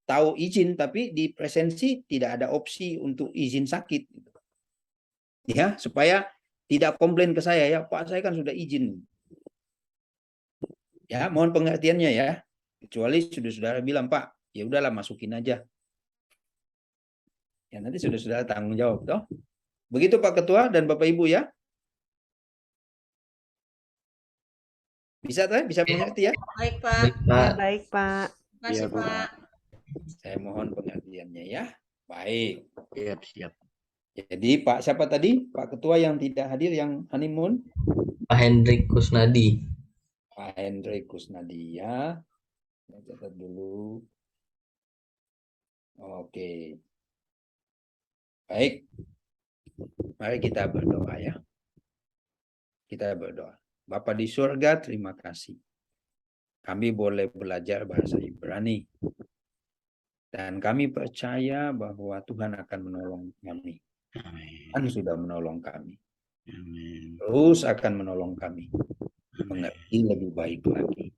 tahu izin, tapi di presensi tidak ada opsi untuk izin sakit. Ya, supaya tidak komplain ke saya, ya Pak, saya kan sudah izin. Ya, mohon pengertiannya ya. Kecuali saudara bilang, Pak, ya udahlah masukin aja. Ya, nanti saudara tanggung jawab, toh. Begitu Pak Ketua dan Bapak Ibu ya. Bisa toh? Bisa mengerti ya? Baik, Pak. Baik, Pak. Baik, Pak. Terima kasih, Iya, Pak. Saya mohon pengertiannya ya. Baik. Siap. Jadi Pak siapa tadi? Pak Ketua yang tidak hadir yang honeymoon? Pak Hendrik Kusnadi. Pak Hendrik Kusnadi ya. Saya catat dulu. Oke. Baik. Mari kita berdoa ya. Kita berdoa. Bapa di surga, terima kasih. Kami boleh belajar bahasa Ibrani. Dan kami percaya bahwa Tuhan akan menolong kami. Tuhan sudah menolong kami. Amin. Terus akan menolong kami. Mengerti lebih baik lagi.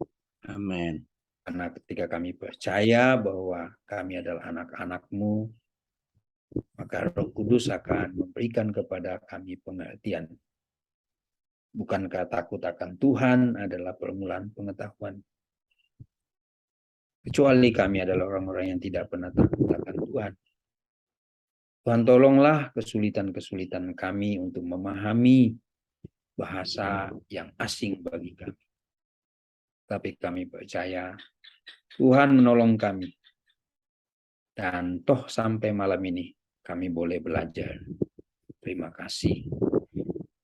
Amin. Karena ketika kami percaya bahwa kami adalah anak-anak-Mu, maka Roh Kudus akan memberikan kepada kami pengertian. Bukankah takut akan Tuhan adalah permulaan pengetahuan? Kecuali kami adalah orang-orang yang tidak pernah takut akan Tuhan. Tuhan tolonglah kesulitan-kesulitan kami untuk memahami bahasa yang asing bagi kami. Tapi kami percaya Tuhan menolong kami. Dan toh sampai malam ini kami boleh belajar. Terima kasih.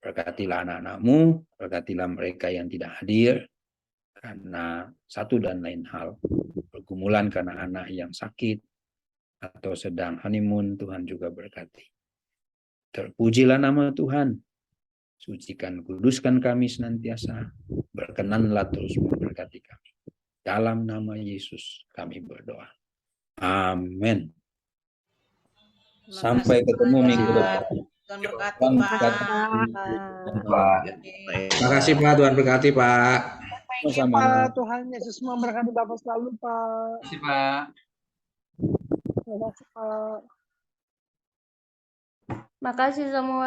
Berkatilah anak-anak-Mu, berkatilah mereka yang tidak hadir. Karena satu dan lain hal. Pergumulan karena anak yang sakit. Atau sedang honeymoon, Tuhan juga berkati. Terpujilah nama Tuhan. Sucikan, kuduskan kami senantiasa. Berkenanlah terus memberkati kami. Dalam nama Yesus kami berdoa. Amin. Sampai ketemu minggu depan. Tuhan berkati, Tuhan Pak. berkati. Pak. Terima kasih Pak, Tuhan berkati Pak. Sama-sama. Tuhan Yesus memberkati Bapak selalu, Pak. Terima kasih, Pak. Terima kasih, Pak. Makasih semua.